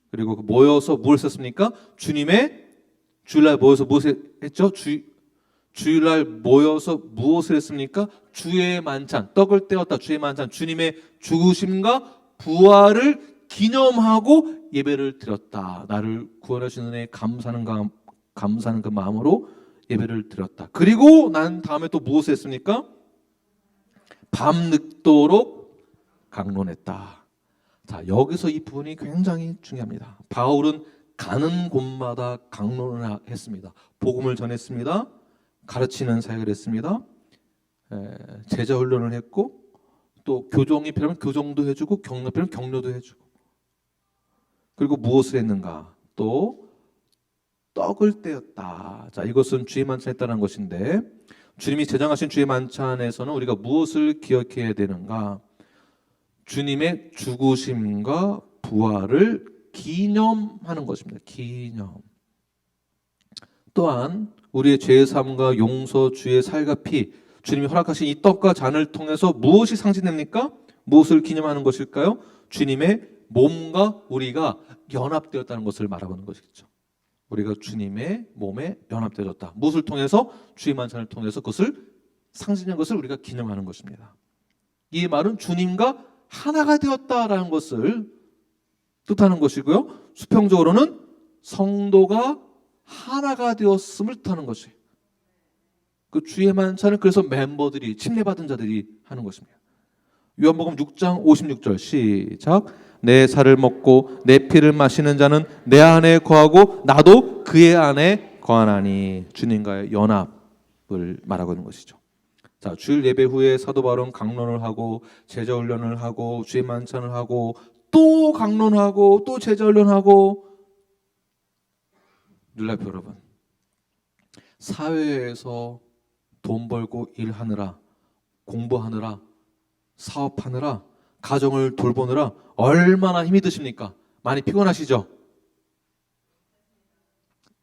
그리고 모여서 뭘 했습니까? 주일날 모여서 무엇을 했죠? 주일날 모여서 무엇을 했습니까? 주의 만찬, 떡을 떼었다. 주의 만찬, 주님의 죽으심과 부활을 기념하고 예배를 드렸다. 나를 구원하신 은혜에 감사하는 그 마음으로 예배를 드렸다. 그리고 난 다음에 또 무엇을 했습니까? 밤늦도록 강론했다. 자, 여기서 이 부분이 굉장히 중요합니다. 바울은 가는 곳마다 강론을 했습니다. 복음을 전했습니다. 가르치는 사역을 했습니다. 제자 훈련을 했고 또 교종이 필요하면 교종도 해주고 격려 필요하면 격려도 해주고 그리고 무엇을 했는가? 또 떡을 떼었다. 자, 이것은 주의 만찬에 따른 것인데 주님이 제정하신 주의 만찬에서는 우리가 무엇을 기억해야 되는가? 주님의 죽으심과 부활을 기념하는 것입니다. 기념. 또한 우리의 죄사함과 용서, 주의 살과 피, 주님이 허락하신 이 떡과 잔을 통해서 무엇이 상징됩니까? 무엇을 기념하는 것일까요? 주님의 몸과 우리가 연합되었다는 것을 말하는 것이겠죠. 우리가 주님의 몸에 연합되었다. 무엇을 통해서? 주의 만찬을 통해서 그것을 상징한 것을 우리가 기념하는 것입니다. 이 말은 주님과 하나가 되었다라는 것을 뜻하는 것이고요. 수평적으로는 성도가 하나가 되었음을 뜻하는 것이에요. 그 주의 만찬을 그래서 멤버들이 침례받은 자들이 하는 것입니다. 요한복음 6장 56절 시작. 내 살을 먹고 내 피를 마시는 자는 내 안에 거하고 나도 그의 안에 거하나니. 주님과의 연합을 말하고 있는 것이죠. 자, 주일 예배 후에 사도 바울은 강론을 하고 제자 훈련을 하고 주의 만찬을 하고 또 강론하고 또 제자 훈련하고. 눌라프 여러분, 사회에서 돈 벌고 일하느라, 공부하느라, 사업하느라, 가정을 돌보느라 얼마나 힘이 드십니까? 많이 피곤하시죠?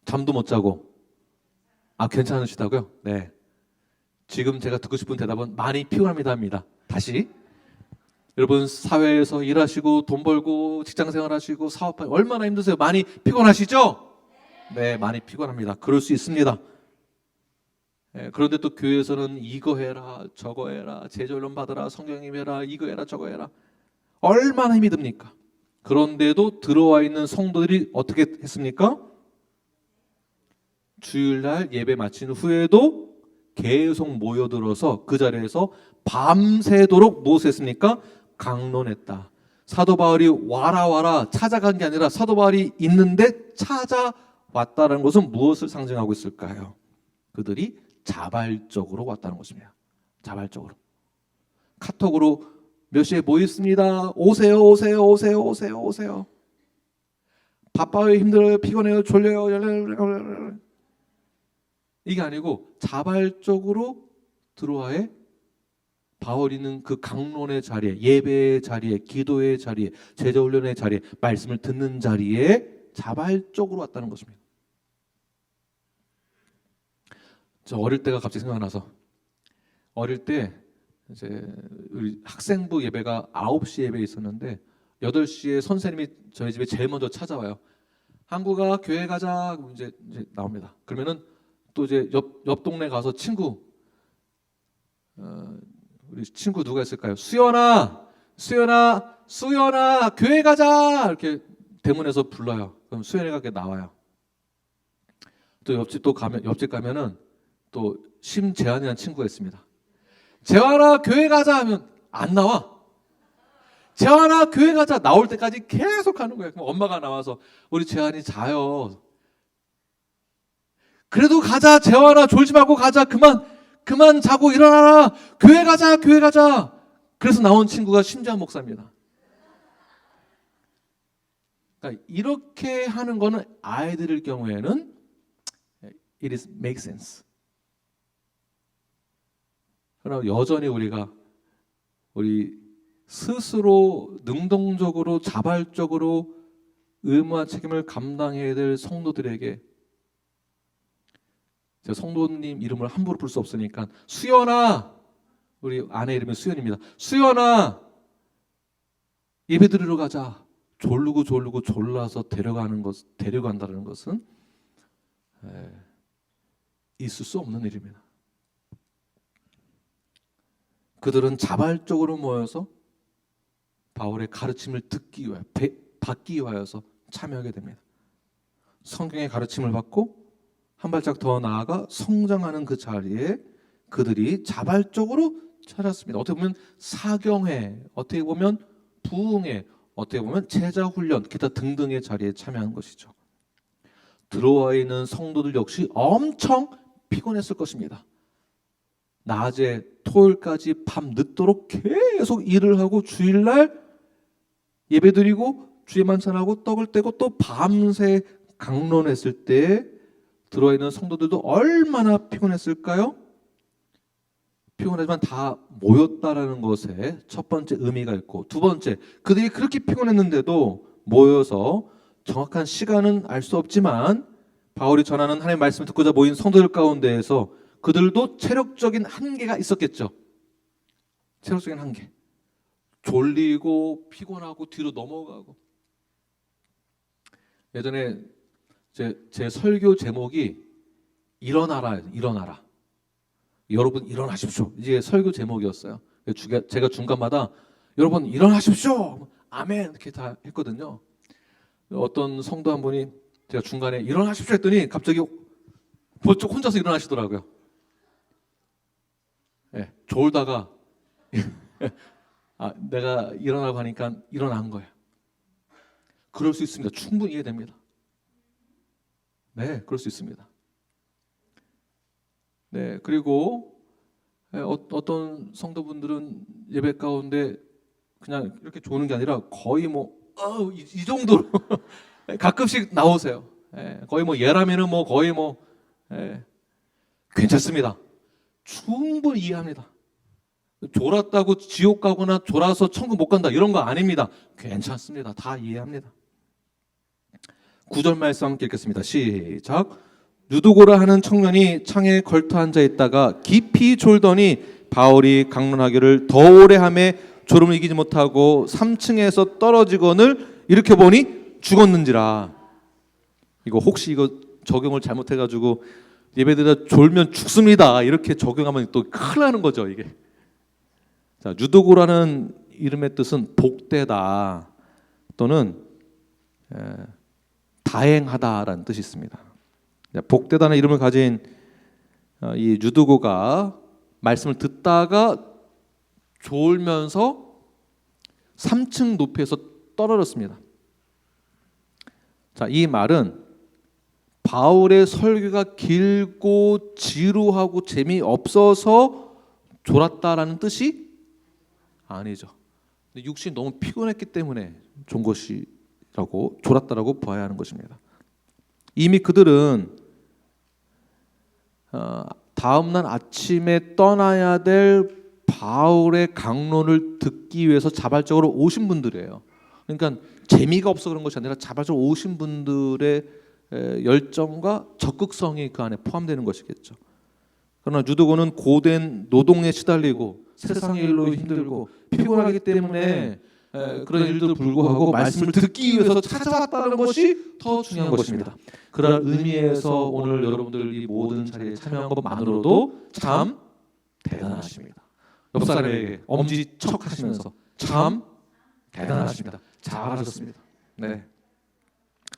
잠도 못 자고. 괜찮으시다고요? 네. 지금 제가 듣고 싶은 대답은 많이 피곤합니다 합니다. 다시. 여러분, 사회에서 일하시고 돈 벌고 직장생활 하시고 사업하고 얼마나 힘드세요? 많이 피곤하시죠? 네, 많이 피곤합니다. 그럴 수 있습니다. 그런데 또 교회에서는 이거 해라 저거 해라 제자훈련 받아라 성경님 해라 이거 해라 저거 해라 얼마나 힘이 듭니까? 그런데도 들어와 있는 성도들이 어떻게 했습니까? 주일날 예배 마친 후에도 계속 모여들어서 그 자리에서 밤새도록 무엇을 했습니까? 강론했다. 사도 바울이 와라 찾아간 게 아니라 사도 바울이 있는데 찾아왔다는 것은 무엇을 상징하고 있을까요? 그들이 자발적으로 왔다는 것입니다. 자발적으로. 카톡으로 몇 시에 모였습니다. 오세요. 바빠요, 힘들어요, 피곤해요, 졸려요. 이게 아니고 자발적으로 들어와에 바울이는 그 강론의 자리에, 예배의 자리에, 기도의 자리에, 제자훈련의 자리에, 말씀을 듣는 자리에 자발적으로 왔다는 것입니다. 저 어릴 때가 갑자기 생각나서, 어릴 때 이제 우리 학생부 예배가 9시 예배에 있었는데 8시에 선생님이 저희 집에 제일 먼저 찾아와요. 한국아 교회 가자. 이제 나옵니다. 그러면은 또 이제 옆 동네 가서 우리 친구 누가 있을까요? 수연아 교회 가자. 이렇게 대문에서 불러요. 그럼 수연이가 이렇게 나와요. 또 옆집 가면은 또 심재환이라는 친구가 있습니다. 재환아 교회 가자 하면 안 나와. 재환아 교회 가자 나올 때까지 계속 하는 거예요. 그럼 엄마가 나와서 우리 재환이 자요. 그래도 가자 재환아 졸지 말고 가자. 그만 자고 일어나라. 교회 가자. 그래서 나온 친구가 심재환 목사입니다. 그러니까 이렇게 하는 거는 아이들일 경우에는 it is make sense. 그러나 여전히 우리 스스로 능동적으로 자발적으로 의무와 책임을 감당해야 될 성도들에게, 제가 성도님 이름을 함부로 부를 수 없으니까 수연아, 우리 아내 이름이 수연입니다. 수연아, 예배 드리러 가자. 졸르고 졸라서 데려간다는 것은 있을 수 없는 일입니다. 그들은 자발적으로 모여서 바울의 가르침을 받기 위하여서 참여하게 됩니다. 성경의 가르침을 받고 한 발짝 더 나아가 성장하는 그 자리에 그들이 자발적으로 찾았습니다. 어떻게 보면 사경회, 어떻게 보면 부흥회, 어떻게 보면 제자훈련, 기타 등등의 자리에 참여한 것이죠. 들어와 있는 성도들 역시 엄청 피곤했을 것입니다. 낮에 토요일까지 밤 늦도록 계속 일을 하고 주일날 예배드리고 주의 만찬하고 떡을 떼고 또 밤새 강론했을 때 들어와 있는 성도들도 얼마나 피곤했을까요? 피곤하지만 다 모였다라는 것에 첫 번째 의미가 있고, 두 번째, 그들이 그렇게 피곤했는데도 모여서 정확한 시간은 알 수 없지만 바울이 전하는 하나님의 말씀을 듣고자 모인 성도들 가운데에서 그들도 체력적인 한계가 있었겠죠. 체력적인 한계. 졸리고 피곤하고 뒤로 넘어가고. 예전에 제 설교 제목이 일어나라예요. 일어나라. 여러분 일어나십시오. 이게 설교 제목이었어요. 제가 중간마다 여러분 일어나십시오. 아멘 이렇게 다 했거든요. 어떤 성도 한 분이 제가 중간에 일어나십시오 했더니 갑자기 벌쩍 혼자서 일어나시더라고요. 네, 졸다가 내가 일어나고 하니까 일어난 거예요. 그럴 수 있습니다. 충분히 이해됩니다. 네, 그럴 수 있습니다. 네, 그리고 어떤 성도분들은 예배 가운데 그냥 이렇게 조는 게 아니라 거의 이 정도로 가끔씩 나오세요. 거의 예라면은 거의 괜찮습니다. 충분히 이해합니다. 졸았다고 지옥 가거나 졸아서 천국 못 간다 이런 거 아닙니다. 괜찮습니다. 다 이해합니다. 9절 말씀 함께 읽겠습니다. 시작. 유두고라 하는 청년이 창에 걸터 앉아 있다가 깊이 졸더니 바울이 강론하기를 더 오래 하매 졸음을 이기지 못하고 3층에서 떨어지거늘 일으켜 보니 죽었는지라. 혹시 이거 적용을 잘못해가지고 예배드리다 졸면 죽습니다 이렇게 적용하면 또 큰일 나는 거죠. 이게. 자, 유두고라는 이름의 뜻은 복되다 또는 다행하다라는 뜻이 있습니다. 복되다는 이름을 가진 이 유두고가 말씀을 듣다가 졸면서 3층 높이에서 떨어졌습니다. 자, 이 말은 바울의 설교가 길고 지루하고 재미없어서 졸았다라는 뜻이 아니죠. 육신이 너무 피곤했기 때문에 존 것이라고, 졸았다라고 봐야 하는 것입니다. 이미 그들은 다음날 아침에 떠나야 될 바울의 강론을 듣기 위해서 자발적으로 오신 분들이에요. 그러니까 재미가 없어 그런 것이 아니라 자발적으로 오신 분들의 열정과 적극성이 그 안에 포함되는 것이겠죠. 그러나 유두고는 고된 노동에 시달리고 세상의 일로 힘들고 피곤하기 때문에 그런 일도 불구하고 말씀을 듣기 위해서 찾아왔다는 것이 더 중요한 것입니다. 그런 의미에서 오늘 여러분들 이 모든 자리에 참여한 것만으로도 참 대단하십니다. 옆 사람에게 엄지척 하시면서 참 대단하십니다. 잘하셨습니다. 네.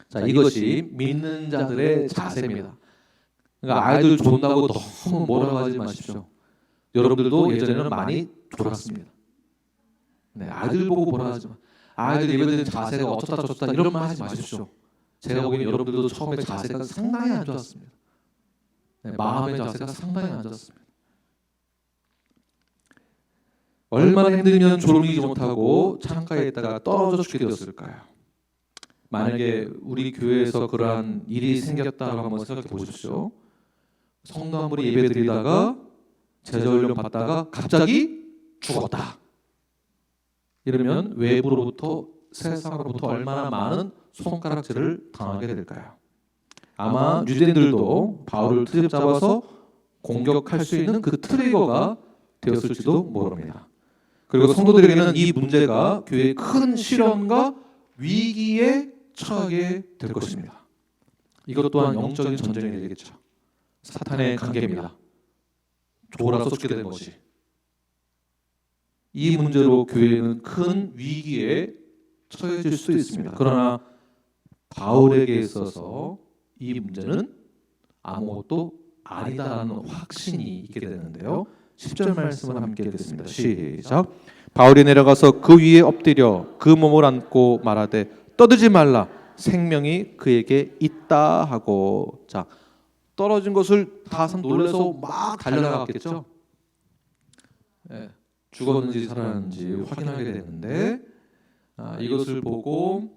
자, 이것이 믿는 자들의 자세입니다. 그러니까 아이들 존다고 너무 뭐라고 하지 마십시오. 여러분들도 예전에는 많이 졸았습니다. 네, 아이들 보고 뭐라 하지 마. 아이들 예배드리는 자세가 어쩌다 이런 말 하지 마십시오. 제가 보기에는 여러분들도 처음에 자세가 상당히 안 좋았습니다. 네, 마음의 자세가 상당히 안 좋았습니다. 얼마나 힘들면 졸음을 이기지 못하고 창가에 있다가 떨어져 죽게 되었을까요? 만약에 우리 교회에서 그러한 일이 생겼다고 한번 생각해 보십시오. 성도 예배드리다가 제자훈련 받다가 갑자기 죽었다. 이러면 외부로부터 세상으로부터 얼마나 많은 손가락질을 당하게 될까요? 아마 유대인들도 바울을 트집 잡아서 공격할 수 있는 그 트리거가 되었을지도 모릅니다. 그리고 성도들에게는 이 문제가 교회의 큰 시련과 위기에 처하게 될 것입니다. 이것 또한 영적인 전쟁이 되겠죠. 사탄의 관계입니다. 조라 쏟게 된 것이. 이 문제로 교회는 큰 위기에 처해질 수도 있습니다. 그러나 바울에게 있어서 이 문제는 아무것도 아니다라는 확신이 있게 되는데요. 10절 말씀을 함께 읽겠습니다. 시작. 바울이 내려가서 그 위에 엎드려 그 몸을 안고 말하되 떠들지 말라 생명이 그에게 있다 하고. 자, 떨어진 것을 다 놀라서 막 달려나갔겠죠. 죽었는지 살았는지 확인하게 되는데 이것을 보고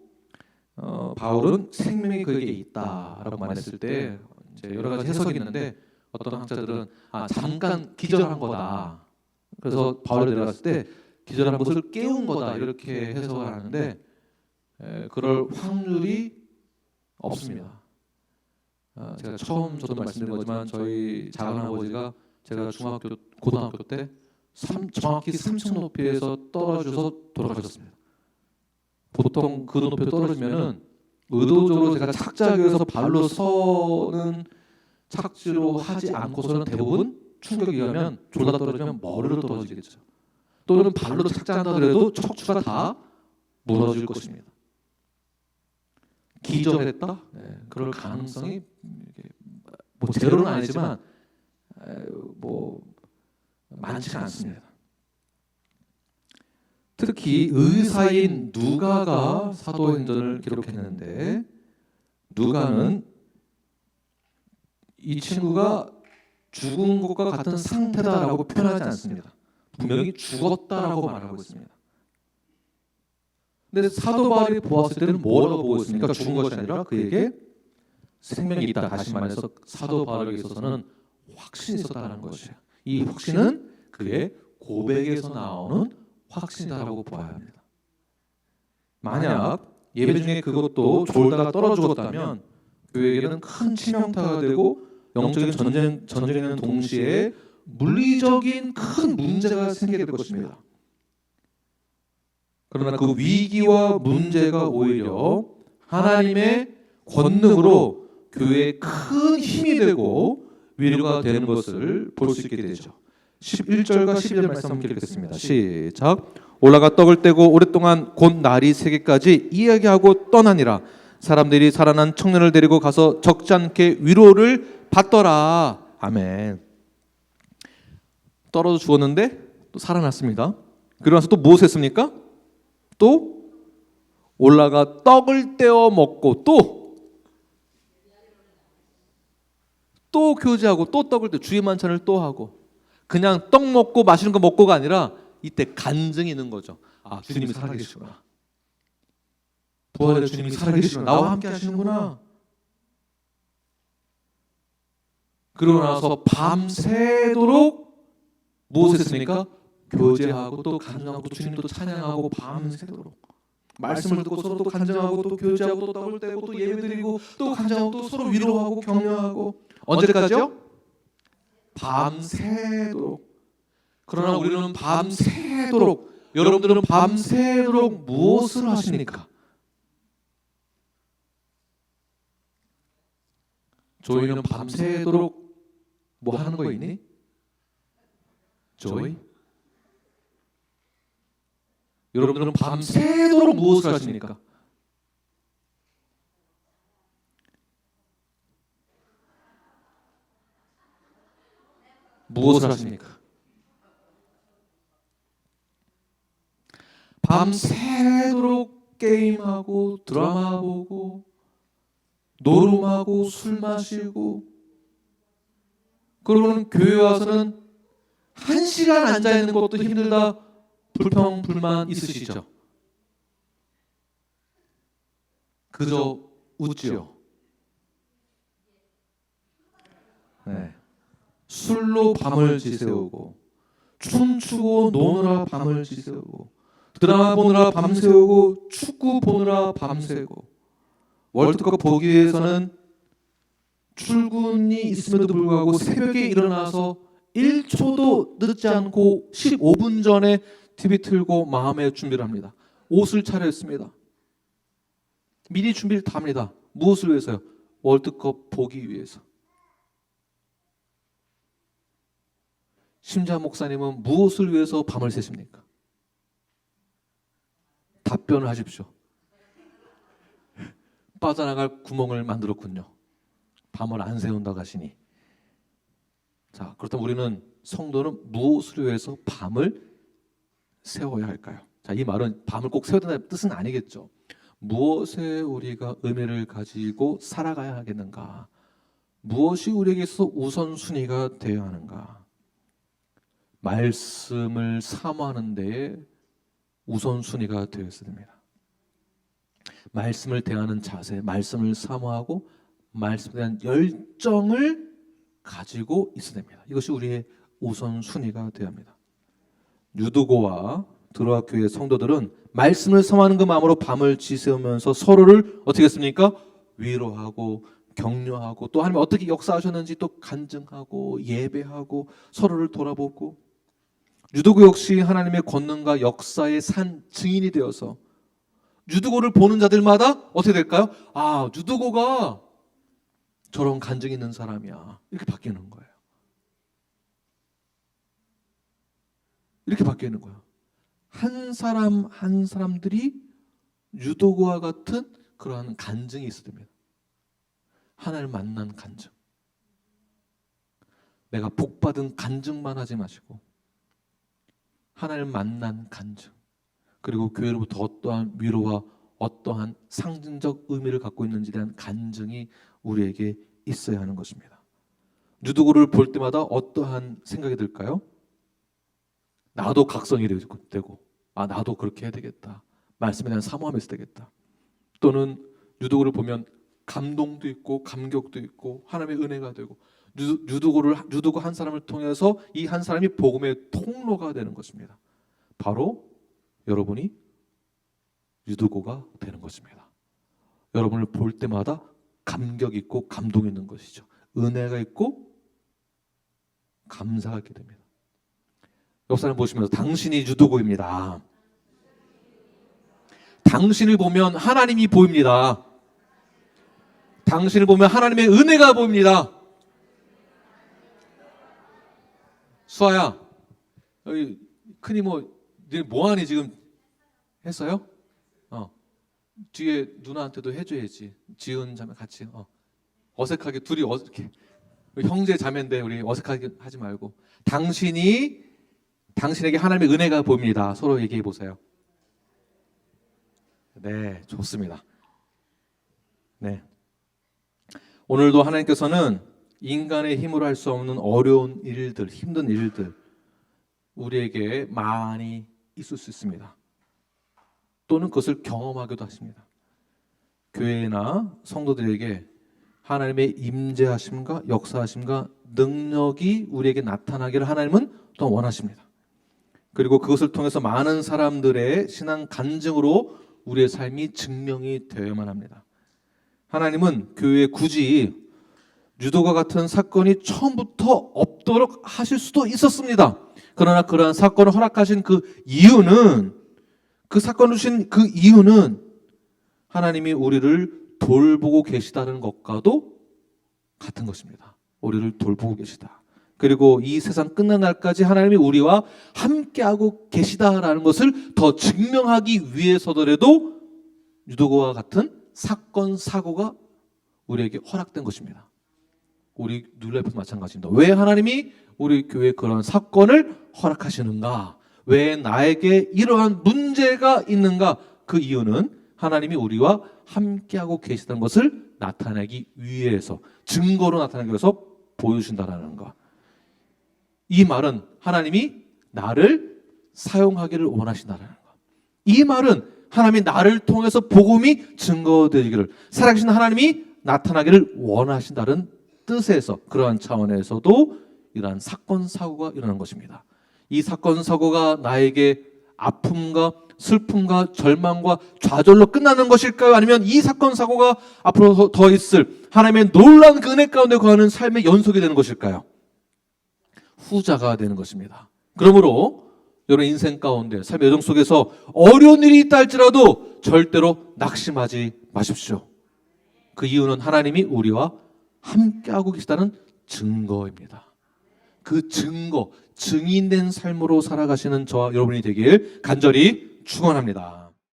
바울은 생명이 그에게 있다라고 말했을 때 이제 여러 가지 해석이 있는데 어떤 학자들은 잠깐 기절한 거다. 그래서 바울이 내려갔을 때 기절한 것을 깨운 거다 이렇게 해석을 하는데 그럴 확률이 없습니다. 제가 처음 저도 말씀드린 거지만 저희 작은아버지가 제가 고등학교 때 정확히 3층 높이에서 떨어져서 돌아가셨습니다. 보통 그 높이에 떨어지면은 의도적으로 제가 착지하기 위해서 발로 서는 착지로 하지 않고서는 대부분 충격에 의하면 졸라 떨어지면 머리로 떨어지겠죠. 또는 발로 착지한다 하더라도 척추가 다 무너질 것입니다. 기절했다? 그럴 가능성이 뭐 제로는 아니지만 뭐 많지가 않습니다. 특히 의사인 누가가 사도행전을 기록했는데 누가는 이 친구가 죽은 것과 같은 상태다라고 표현하지 않습니다. 분명히 죽었다라고 말하고 있습니다. 근데 사도 바울이 보았을 때는 뭐라고 보고 있습니까? 죽은 것이 아니라 그에게 생명이 있다. 다시 말해서 사도 바울에게 있어서는 확신이 있었다는 것이에요. 이 확신은 그의 고백에서 나오는 확신이다라고 보아야 합니다. 만약 예배 중에 그것도 졸다가 떨어 죽었다면 교회에게는 큰 치명타가 되고 영적인 전쟁에는 동시에 물리적인 큰 문제가 생기게 될 것입니다. 그러나 그 위기와 문제가 오히려 하나님의 권능으로 교회에 큰 힘이 되고 위로가 되는 것을 볼 수 있게 되죠. 11절과 12절 말씀 함께 읽겠습니다. 시작. 올라가 떡을 떼고 오랫동안 곧 날이 새기까지 이야기하고 떠나니라. 사람들이 살아난 청년을 데리고 가서 적지 않게 위로를 받더라. 아멘. 떨어져 죽었는데 또 살아났습니다. 그러고 나서 또 무엇을 했습니까? 또 올라가 떡을 떼어 먹고 또 교제하고 또 떡을 떼 주의 만찬을 또 하고. 그냥 떡 먹고 마시는 거 먹고가 아니라 이때 간증이 있는 거죠. 주님이 살아계시구나. 부활의 주님이 살아계시구나. 나와 함께 하시는구나. 그러고 나서 밤새도록 무엇을 했습니까? 교제하고 또 간증하고 또 주님도 찬양하고 밤새도록 말씀을 듣고 서로 또 간증하고 또 교제하고 또 떡을 떼고 또 예배드리고 또 간증하고 또 서로 위로하고 격려하고. 언제까지요? 밤새도록. 그러나 우리는 밤새도록, 여러분들은 밤새도록 무엇을 하십니까? 조이는 밤새도록 뭐 하는 거 있니? 조이? 여러분들은 밤새도록 무엇을 하십니까? 무엇을 하십니까? 밤새도록 게임하고 드라마 보고 노름하고 술 마시고 그러고는 교회 와서는 1시간 앉아있는 것도 힘들다 불평 불만 있으시죠? 그저 웃지요. 네. 술로 밤을 지새우고 춤추고 노느라 밤을 지새우고 드라마 보느라 밤새우고 축구 보느라 밤새고 월드컵 보기 위해서는 출근이 있음에도 불구하고 새벽에 일어나서 1초도 늦지 않고 15분 전에 TV 틀고 마음의 준비를 합니다. 옷을 차려입습니다. 미리 준비를 다 합니다. 무엇을 위해서요? 월드컵 보기 위해서. 심지어 목사님은 무엇을 위해서 밤을 새십니까? 답변을 하십시오. 빠져나갈 구멍을 만들었군요. 밤을 안 새운다고 하시니. 자, 그렇다면 우리는 성도는 무엇을 위해서 밤을 세워야 할까요? 자, 이 말은 밤을 꼭 세워야 된다는 뜻은 아니겠죠. 무엇에 우리가 의미를 가지고 살아가야 하겠는가? 무엇이 우리에게 있어서 우선순위가 되어야 하는가? 말씀을 사모하는 데에 우선순위가 되어야 됩니다. 말씀을 대하는 자세, 말씀을 사모하고 말씀에 대한 열정을 가지고 있어야 됩니다. 이것이 우리의 우선순위가 되어야 합니다. 유두고와 드로아 교회 성도들은 말씀을 사모하는 그 마음으로 밤을 지새우면서 서로를 어떻게 했습니까? 위로하고 격려하고 또 하나님 어떻게 역사하셨는지 또 간증하고 예배하고 서로를 돌아보고 유두고 역시 하나님의 권능과 역사의 산 증인이 되어서 유두고를 보는 자들마다 어떻게 될까요? 아, 유두고가 저런 간증이 있는 사람이야. 이렇게 바뀌는 거예요. 이렇게 바뀌는 거예요. 한 사람 한 사람들이 유도고와 같은 그러한 간증이 있어야 됩니다. 하나님을 만난 간증. 내가 복받은 간증만 하지 마시고 하나님을 만난 간증. 그리고 교회로부터 어떠한 위로와 어떠한 상징적 의미를 갖고 있는지에 대한 간증이 우리에게 있어야 하는 것입니다. 유두고를 볼 때마다 어떠한 생각이 들까요? 나도 각성이 되고 나도 그렇게 해야 되겠다. 말씀에 대한 사모함이 있어야 되겠다. 또는 유두고를 보면 감동도 있고 감격도 있고 하나님의 은혜가 되고 유두고 한 사람을 통해서 이 한 사람이 복음의 통로가 되는 것입니다. 바로 여러분이 유두고가 되는 것입니다. 여러분을 볼 때마다 감격 있고 감동 있는 것이죠. 은혜가 있고 감사가 있게 됩니다. 옆 사람 보시면서 당신이 유두고입니다. 당신을 보면 하나님이 보입니다. 당신을 보면 하나님의 은혜가 보입니다. 수아야, 여기 큰이 너 뭐하니 지금 했어요? 뒤에 누나한테도 해줘야지. 지은 자매 같이 어색하게 둘이 이렇게 형제 자매인데 우리 어색하게 하지 말고 당신에게 하나님의 은혜가 보입니다. 서로 얘기해 보세요. 네, 좋습니다. 네, 오늘도 하나님께서는 인간의 힘으로 할 수 없는 어려운 일들, 힘든 일들 우리에게 많이 있을 수 있습니다. 또는 그것을 경험하기도 하십니다. 교회나 성도들에게 하나님의 임재하심과 역사하심과 능력이 우리에게 나타나기를 하나님은 또 원하십니다. 그리고 그것을 통해서 많은 사람들의 신앙 간증으로 우리의 삶이 증명이 되어야만 합니다. 하나님은 교회에 굳이 유도과 같은 사건이 처음부터 없도록 하실 수도 있었습니다. 그러나 그러한 사건을 허락하신 그 이유는 그 사건을 주신 그 이유는 하나님이 우리를 돌보고 계시다는 것과도 같은 것입니다. 우리를 돌보고 계시다. 그리고 이 세상 끝난 날까지 하나님이 우리와 함께하고 계시다라는 것을 더 증명하기 위해서더라도 유도고와 같은 사건, 사고가 우리에게 허락된 것입니다. 우리 누리라이프도 마찬가지입니다. 왜 하나님이 우리 교회에 그런 사건을 허락하시는가? 왜 나에게 이러한 문제가 있는가? 그 이유는 하나님이 우리와 함께하고 계시다는 것을 나타내기 위해서, 증거로 나타내기 위해서 보여주신다는 것. 이 말은 하나님이 나를 사용하기를 원하신다는 것. 이 말은 하나님이 나를 통해서 복음이 증거되기를, 살아계신 하나님이 나타나기를 원하신다는 뜻에서, 그러한 차원에서도 이러한 사건 사고가 일어난 것입니다. 이 사건 사고가 나에게 아픔과 슬픔과 절망과 좌절로 끝나는 것일까요? 아니면 이 사건 사고가 앞으로 더 있을 하나님의 놀라운 그 은혜 가운데 거하는 삶의 연속이 되는 것일까요? 후자가 되는 것입니다. 그러므로 여러분 인생 가운데 삶의 여정 속에서 어려운 일이 있다 할지라도 절대로 낙심하지 마십시오. 그 이유는 하나님이 우리와 함께하고 계시다는 증거입니다. 그 증거, 증인된 삶으로 살아가시는 저와 여러분이 되길 간절히 축원합니다.